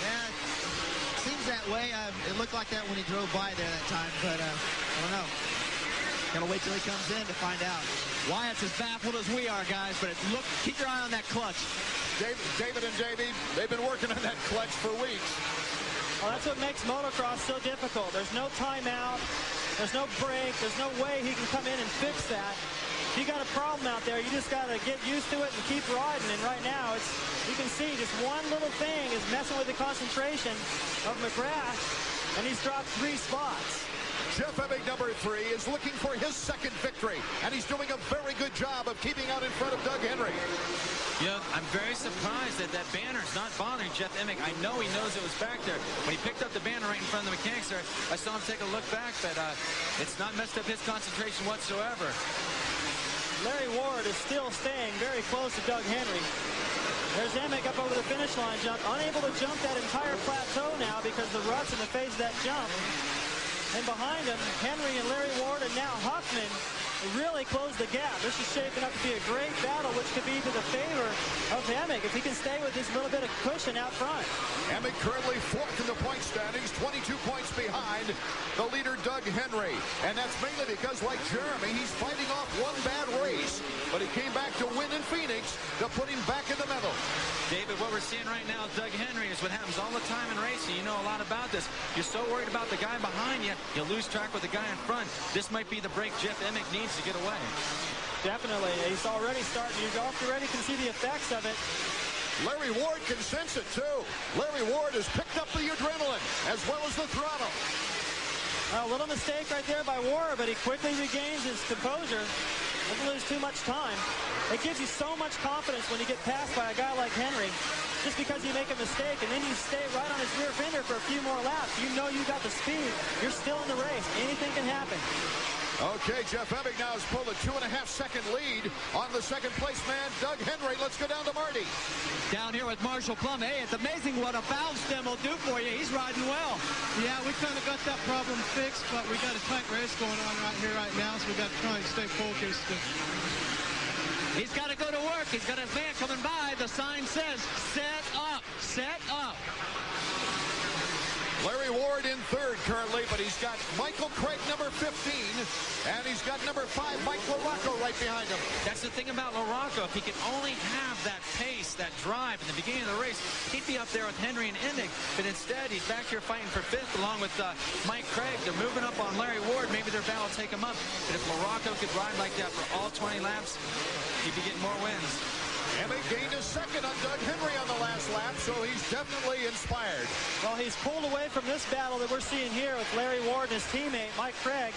Yeah, seems that way. It looked like that when he drove by there that time, but I don't know. Gotta wait till he comes in to find out. Wyatt's as baffled as we are, guys, but look, keep your eye on that clutch. David and JB, they've been working on that clutch for weeks. Well, that's what makes motocross so difficult. There's no timeout. There's no break. There's no way he can come in and fix that. If you got a problem out there, you just got to get used to it and keep riding. And right now, you can see just one little thing is messing with the concentration of McGrath, and he's dropped 3 spots. Jeff Emig, number 3, is looking for his 2nd victory, and he's doing a very good job of keeping out in front of Doug Henry. Yeah, I'm very surprised that that banner's not bothering Jeff Emig. I know he knows it was back there. When he picked up the banner right in front of the mechanics there, I saw him take a look back, but it's not messed up his concentration whatsoever. Larry Ward is still staying very close to Doug Henry. There's Emig up over the finish line jump, unable to jump that entire plateau now because the rut's in the face of that jump. And behind him, Henry and Larry Ward, and now Huffman really close the gap. This is shaping up to be a great battle, which could be to the favor of Emig if he can stay with this little bit of cushion out front. Emig currently 4th in the point standings, 22 points behind the leader, Doug Henry. And that's mainly because, like Jeremy, he's fighting off one bad race, but he came back to win in Phoenix to put him back in the medal. David, what we're seeing right now, Doug Henry, is what happens all the time in racing. You know a lot about this. You're so worried about the guy behind you, you lose track with the guy in front. This might be the break Jeff Emig needs to get away. Definitely. He's already starting. You already can see the effects of it. Larry Ward can sense it, too. Larry Ward has picked up the adrenaline as well as the throttle. A little mistake right there by Ward, but he quickly regains his composure. Doesn't lose too much time. It gives you so much confidence when you get passed by a guy like Henry. Just because you make a mistake and then you stay right on his rear fender for a few more laps. You know you got the speed. You're still in the race. Anything can happen. Okay, Jeff Emig now has pulled a 2.5-second lead on the 2nd place man, Doug Henry. Let's go down to Marty. Down here with Marshall Plum. Hey, it's amazing what a valve stem will do for you. He's riding well. Yeah, we kind of got that problem fixed, but we got a tight race going on right here right now, so we got to try and stay focused. He's got to go to work. He's got a van coming by. The sign says, set up, set up. Larry Ward in 3rd currently, but he's got Michael Craig, number 15, and he's got number 5, Mike LaRocco, right behind him. That's the thing about LaRocco. If he could only have that pace, that drive in the beginning of the race, he'd be up there with Henry and Emig. But instead, he's back here fighting for 5th along with Mike Craig. They're moving up on Larry Ward. Maybe their battle will take him up. But if LaRocco could ride like that for all 20 laps, he'd be getting more wins. Emig gained a 2nd on Doug Henry on the last lap, so he's definitely inspired. Well, he's pulled away from this battle that we're seeing here with Larry Ward and his teammate, Mike Craig.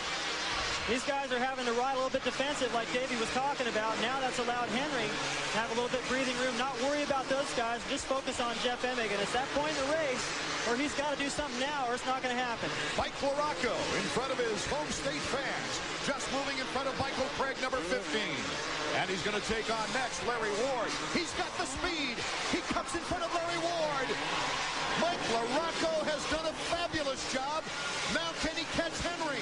These guys are having to ride a little bit defensive like Davey was talking about. Now that's allowed Henry to have a little bit breathing room, not worry about those guys, just focus on Jeff Emig. And it's that point in the race or he's got to do something now, or it's not going to happen. Mike LaRocco in front of his home state fans, just moving in front of Michael Craig, number 15. And he's going to take on next Larry Ward. He's got the speed. He comes in front of Larry Ward. Mike LaRocco has done a fabulous job. Now can he catch Henry?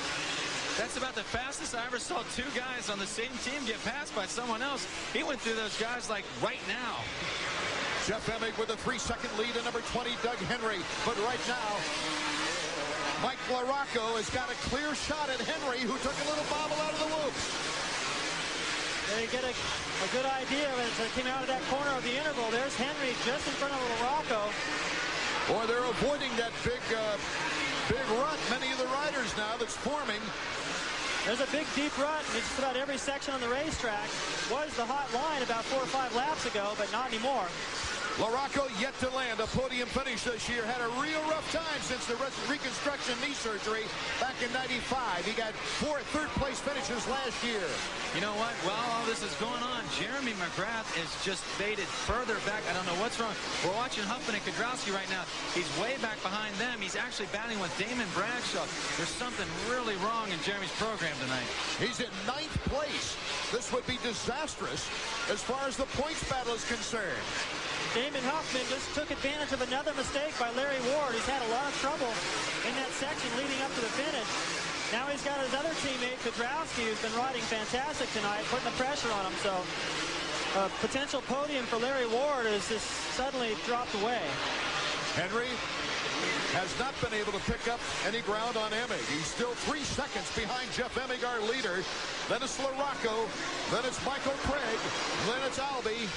That's about the fastest I ever saw two guys on the same team get passed by someone else. He went through those guys like right now. Jeff Emig with a 3-second lead and number 20, Doug Henry. But right now, Mike LaRocco has got a clear shot at Henry, who took a little bobble out of the whoops. They get a good idea of it as they came out of that corner of the interval. There's Henry just in front of LaRocco. Or they're avoiding that big rut, many of the riders now, that's forming. There's a big deep rut in just about every section on the racetrack. Was the hot line about 4 or 5 laps ago, but not anymore. LaRocco yet to land a podium finish this year. Had a real rough time since the reconstruction knee surgery back in '95. He got 4 third-place finishes last year. You know what? While all this is going on, Jeremy McGrath is just faded further back. I don't know what's wrong. We're watching Huffman and Kudrowski right now. He's way back behind them. He's actually battling with Damon Bradshaw. There's something really wrong in Jeremy's program tonight. He's in 9th place. This would be disastrous as far as the points battle is concerned. Damon Huffman just took advantage of another mistake by Larry Ward. He's had a lot of trouble in that section leading up to the finish. Now he's got his other teammate, Kudrowski, who's been riding fantastic tonight, putting the pressure on him. So a potential podium for Larry Ward has just suddenly dropped away. Henry has not been able to pick up any ground on Emig. He's still 3 seconds behind Jeff Emig, our leader. Then it's LaRocco. Then it's Michael Craig. Then it's Albee.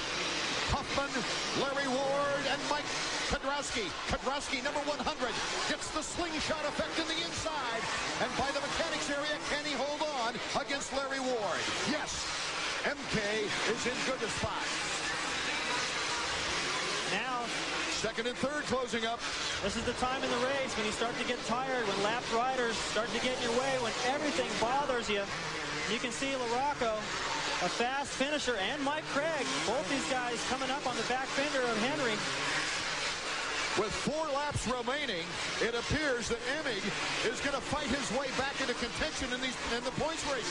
Huffman, Larry Ward, and Mike Kudrowski. Kudrowski, number 100, gets the slingshot effect in the inside. And by the mechanics area, can he hold on against Larry Ward? Yes, MK is in good spot. Now, second and third closing up. This is the time in the race when you start to get tired, when lapped riders start to get in your way, when everything bothers you. You can see LaRocco, a fast finisher, and Mike Craig, both these guys coming up on the back fender of Henry. With 4 laps remaining, it appears that Emig is going to fight his way back into contention in the points race.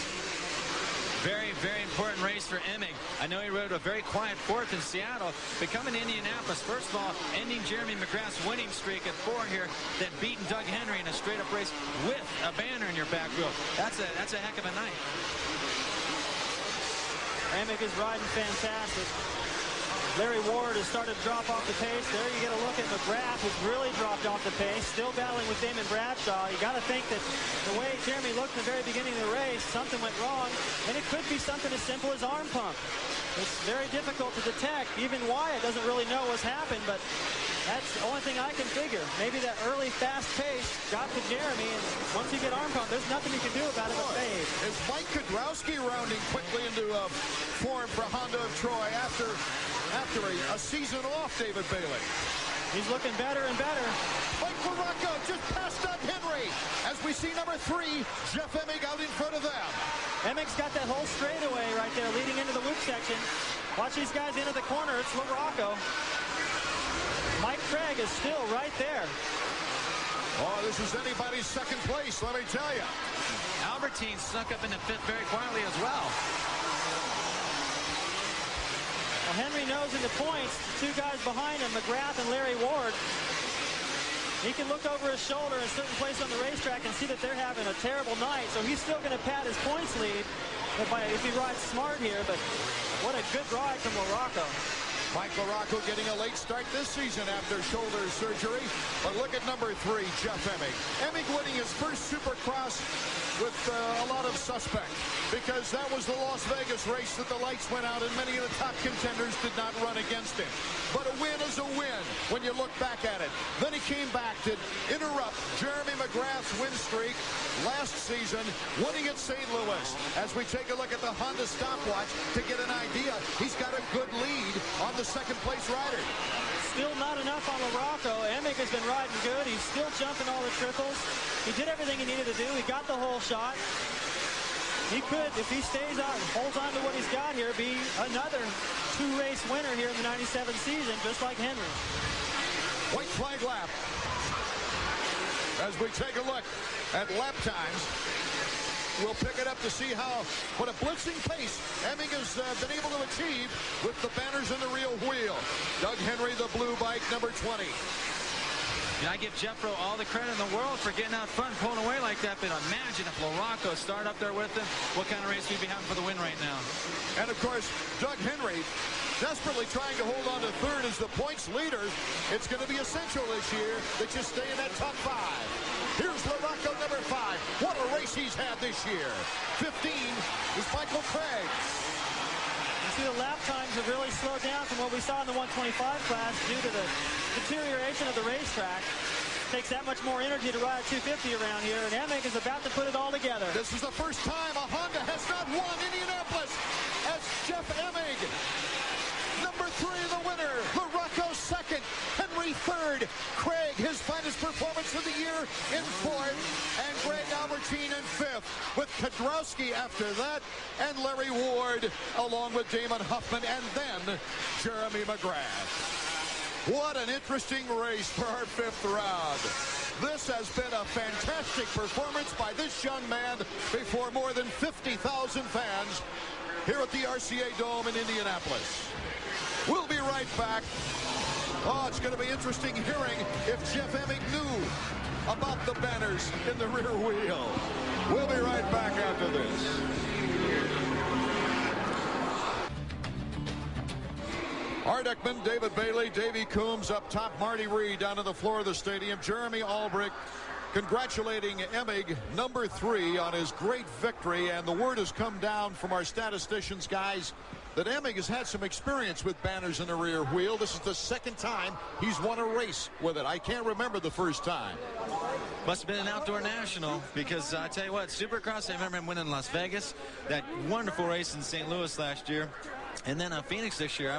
Very, very important race for Emig. I know he rode a very quiet 4th in Seattle, but coming to Indianapolis, first of all, ending Jeremy McGrath's winning streak at 4 here, then beating Doug Henry in a straight-up race with a banner in your back wheel. That's a heck of a night. Emig is riding fantastic. Larry Ward has started to drop off the pace. There you get a look at McGrath, who's really dropped off the pace, still battling with Damon Bradshaw. You got to think that the way Jeremy looked in the very beginning of the race, something went wrong, and it could be something as simple as arm pump. It's very difficult to detect. Even Wyatt doesn't really know what's happened, but that's the only thing I can figure. Maybe that early fast pace got to Jeremy, and once you get arm pump, there's nothing you can do about it but fade. Is Mike Kudrowski rounding quickly into form for Honda of Troy after a season off, David Bailey? He's looking better and better. Mike LaRocco just passed Doug Henry. As we see number 3, Jeff Emig out in front of them. Emig's got that whole straightaway right there leading into the loop section. Watch these guys into the corner. It's LaRocco. Mike Craig is still right there. Oh, this is anybody's second place, let me tell you. Albertine snuck up into 5th very quietly as well. Well, Henry knows in the points, 2 guys behind him, McGrath and Larry Ward. He can look over his shoulder in a certain place on the racetrack and see that they're having a terrible night, so he's still going to pad his points lead if he rides smart here, but what a good ride from LaRocco. Mike LaRocco getting a late start this season after shoulder surgery. But look at number 3, Jeff Emig. Emig winning his first Supercross with a lot of suspect, because that was the Las Vegas race that the lights went out and many of the top contenders did not run against him. But a win is a win when you look back at it. Then he came back to interrupt Jeremy McGrath's win streak last season, winning at St. Louis. As we take a look at the Honda stopwatch to get an idea, he's got a good lead on the second place rider. Still not enough on LaRocco. Emig has been riding good. He's still jumping all the triples. He did everything he needed to do. He got the whole shot. He could, if he stays on, holds on to what he's got here, be another 2-race winner here in the '97 season, just like Henry. White flag lap. as we take a look at lap times. We'll pick it up to see what a blitzing pace Hemming has been able to achieve with the banners in the rear wheel. Doug Henry, the blue bike, number 20. Yeah, I give Jeffro all the credit in the world for getting out front, pulling away like that. But imagine if LaRocco started up there with him, what kind of race we'd be having for the win right now. And of course, Doug Henry desperately trying to hold on to third as the points leader. It's going to be essential this year that you stay in that top 5. Here's LaRocco, number 5. What a race he's had this year. 15 is Michael Craig. You see the lap times have really slowed down from what we saw in the 125 class due to the deterioration of the racetrack. Takes that much more energy to ride 250 around here, and Emig is about to put it all together. This is the first time a Honda has not won Indianapolis as Jeff Emig. Number 3, the winner. LaRocco second. Henry third. Craig, his finest performance of the year, in 4th. And Greg Albertine in 5th. With Kedrowski after that. And Larry Ward along with Damon Huffman. And then Jeremy McGrath. What an interesting race for our 5th round. This has been a fantastic performance by this young man before more than 50,000 fans here at the RCA Dome in Indianapolis. We'll be right back. Oh, it's going to be interesting hearing if Jeff Emig knew about the banners in the rear wheel. We'll be right back after this. Art Ekman, David Bailey, Davey Coombs up top, Marty Reed down to the floor of the stadium, Jeremy Albrecht congratulating Emig, number 3, on his great victory. And the word has come down from our statisticians, guys, that Emig has had some experience with banners in the rear wheel. This is the 2nd time he's won a race with it. I can't remember the first time. Must have been an outdoor national, because I tell you what, Supercross, I remember him winning in Las Vegas, that wonderful race in St. Louis last year, and then Phoenix this year.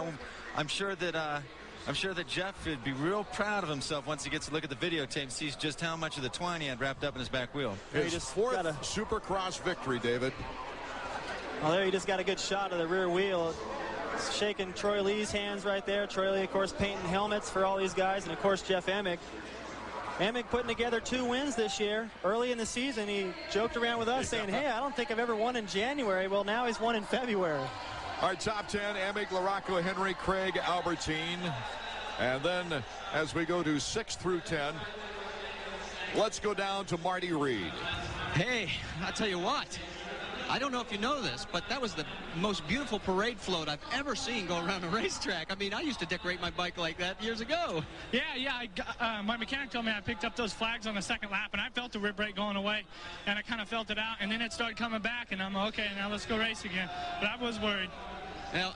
I'm sure that Jeff would be real proud of himself once he gets to look at the videotape and sees just how much of the twine he had wrapped up in his back wheel. His 4th Supercross victory, David. Well, there you just got a good shot of the rear wheel. It's shaking Troy Lee's hands right there. Troy Lee, of course, painting helmets for all these guys. And, of course, Jeff Emig. Emig putting together 2 wins this year. Early in the season, he joked around with us saying, hey, I don't think I've ever won in January. Well, now he's won in February. Our top 10, Emig, LaRocco, Henry, Craig, Albertine. And then as we go to 6 through 10, let's go down to Marty Reed. Hey, I'll tell you what. I don't know if you know this, but that was the most beautiful parade float I've ever seen go around a racetrack. I mean, I used to decorate my bike like that years ago. Yeah. My mechanic told me I picked up those flags on the 2nd lap, and I felt the rib brake going away, and I kind of felt it out, and then it started coming back, and I'm okay, now let's go race again. But I was worried. Well,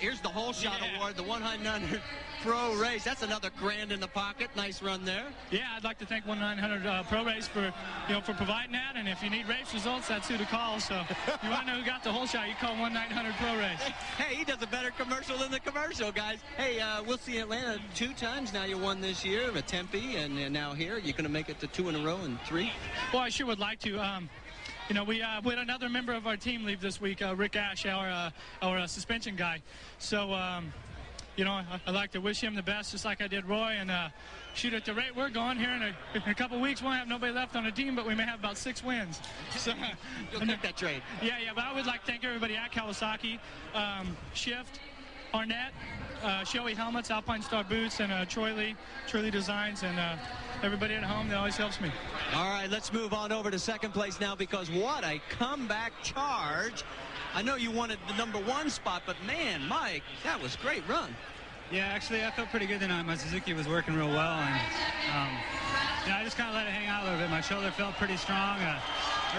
here's the whole shot award, the 100 Pro Race. That's another grand in the pocket. Nice run there. Yeah, I'd like to thank 1-900 Pro Race for providing that. And if you need race results, that's who to call. So if you want to know who got the whole shot, you call 1-900 Pro Race. Hey, he does a better commercial than the commercial, guys. Hey, we'll see Atlanta 2 times now. You won this year at Tempe, and now here. You're going to make it to 2 in a row and 3? Well, I sure would like to. We had another member of our team leave this week, Rick Ash, our suspension guy. So, I'd like to wish him the best, just like I did Roy. And shoot, at the rate we're going here in a couple weeks, we'll have nobody left on the team, but we may have about 6 wins. So, you'll take that trade. Yeah, but I would like to thank everybody at Kawasaki, Shift, Arnett, Shoei Helmets, Alpine Star Boots, and Troy Lee Designs, and everybody at home that always helps me. All right, let's move on over to 2nd place now, because what a comeback charge. I know you wanted the number 1 spot, but man, Mike, that was a great run. Yeah, actually, I felt pretty good tonight. My Suzuki was working real well, and I just kind of let it hang out a little bit. My shoulder felt pretty strong. I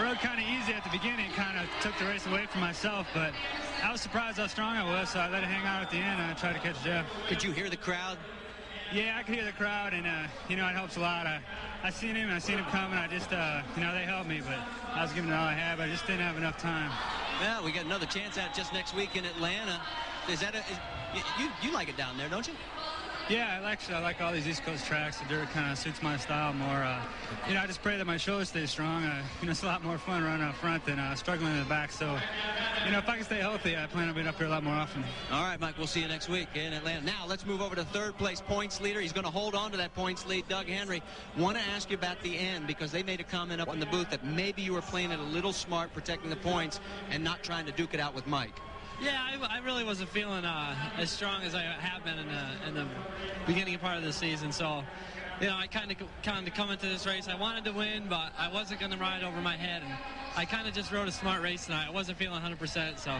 rode kind of easy at the beginning, kind of took the race away from myself, but I was surprised how strong I was, so I let it hang out at the end, and I tried to catch Jeff. Could you hear the crowd? Yeah, I could hear the crowd, and, it helps a lot. I seen him coming. I just, they helped me, but I was giving it all I had, but I just didn't have enough time. Well, we got another chance at just next week in Atlanta. Is that you like it down there, don't you? Yeah, I like all these East Coast tracks. The dirt kind of suits my style more. You know, I just pray that my shoulder stays strong. You know, it's a lot more fun running up front than struggling in the back. So, you know, if I can stay healthy, I plan on being up here a lot more often. All right, Mike, we'll see you next week in Atlanta. Now, let's move over to third place points leader. He's going to hold on to that points lead, Doug Henry. Want to ask you about the end, because they made a comment up in the booth that maybe you were playing it a little smart, protecting the points and not trying to duke it out with Mike. Yeah, I really wasn't feeling as strong as I have been in the beginning part of the season. So, you know, I kind of come into this race. I wanted to win, but I wasn't going to ride over my head. And I kind of just rode a smart race tonight. I wasn't feeling 100%. So,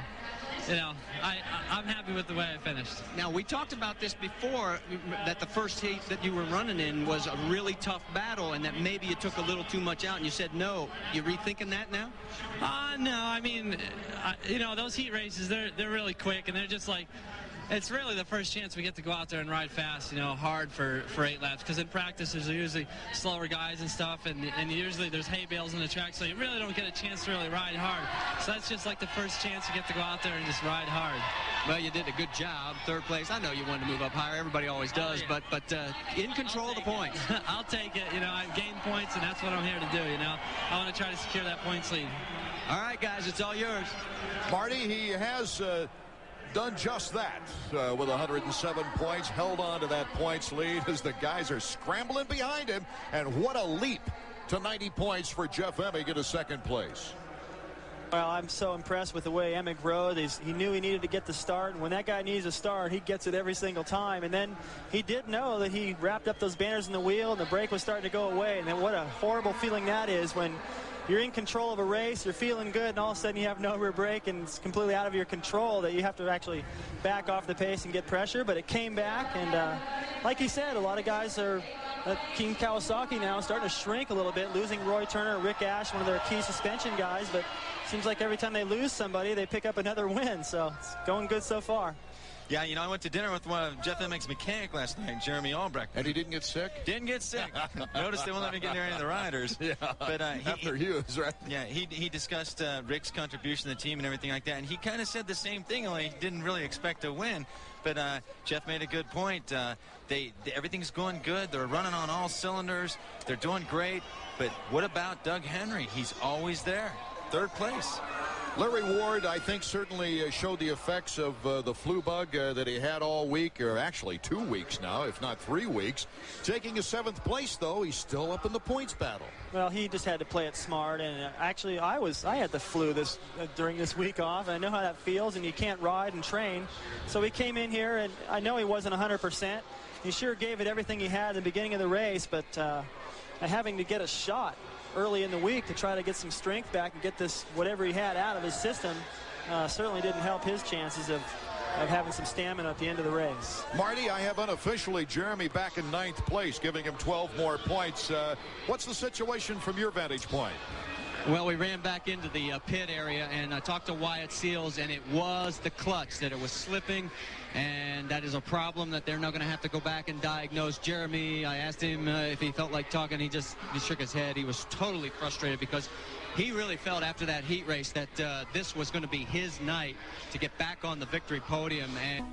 you know, I'm happy with the way I finished. Now, we talked about this before, that the first heat that you were running in was a really tough battle and that maybe you took a little too much out, and you said no. You rethinking that now? No, I mean, you know, those heat races, they're really quick, and they're just like, it's really the first chance we get to go out there and ride fast, you know, hard for 8 laps, because in practice there's usually slower guys and stuff, and usually there's hay bales in the track, so you really don't get a chance to really ride hard. So that's just like the first chance you get to go out there and just ride hard. Well, you did a good job, third place. I know you wanted to move up higher. Everybody always does, but in control of the points. I'll take it. You know, I've gained points, and that's what I'm here to do, you know. I want to try to secure that points lead. All right, guys, it's all yours. Marty, he has done just that with 107 points, held on to that points lead as the guys are scrambling behind him. And what a leap to 90 points for Jeff Emig into second place. Well, I'm so impressed with the way Emig rode. He knew he needed to get the start, and when that guy needs a start, he gets it every single time. And then he did know that he wrapped up those banners in the wheel, and the brake was starting to go away. And then what a horrible feeling that is when you're in control of a race, you're feeling good, and all of a sudden you have no rear brake, and it's completely out of your control that you have to actually back off the pace and get pressure. But it came back, and like he said, a lot of guys are King Kawasaki now starting to shrink a little bit, losing Roy Turner, Rick Ash, one of their key suspension guys, but seems like every time they lose somebody, they pick up another win, so it's going good so far. Yeah, you know, I went to dinner with one of Jeff Emig's mechanic last night, Jeremy Albrecht. And he didn't get sick? Didn't get sick. Notice they won't let me get near any of the riders. Yeah, but after Hughes, right? Yeah, he discussed Rick's contribution to the team and everything like that, and he kind of said the same thing, only he didn't really expect to win. But Jeff made a good point. Everything's going good. They're running on all cylinders. They're doing great. But what about Doug Henry? He's always there. Third place. Larry Ward, I think, certainly showed the effects of the flu bug that he had all week, or actually 2 weeks now, if not 3 weeks. Taking a 7th place, though, he's still up in the points battle. Well, he just had to play it smart, and actually I had the flu during this week off, and I know how that feels, and you can't ride and train. So he came in here, and I know he wasn't 100%. He sure gave it everything he had at the beginning of the race, but having to get a shot early in the week to try to get some strength back and get this whatever he had out of his system certainly didn't help his chances of having some stamina at the end of the race. Marty, I have unofficially Jeremy back in 9th place, giving him 12 more points. What's the situation from your vantage point? Well, we ran back into the pit area, and I talked to Wyatt Seals, and it was the clutch, that it was slipping, and that is a problem that they're now going to have to go back and diagnose. Jeremy, I asked him if he felt like talking. He shook his head. He was totally frustrated because he really felt after that heat race that this was going to be his night to get back on the victory podium. And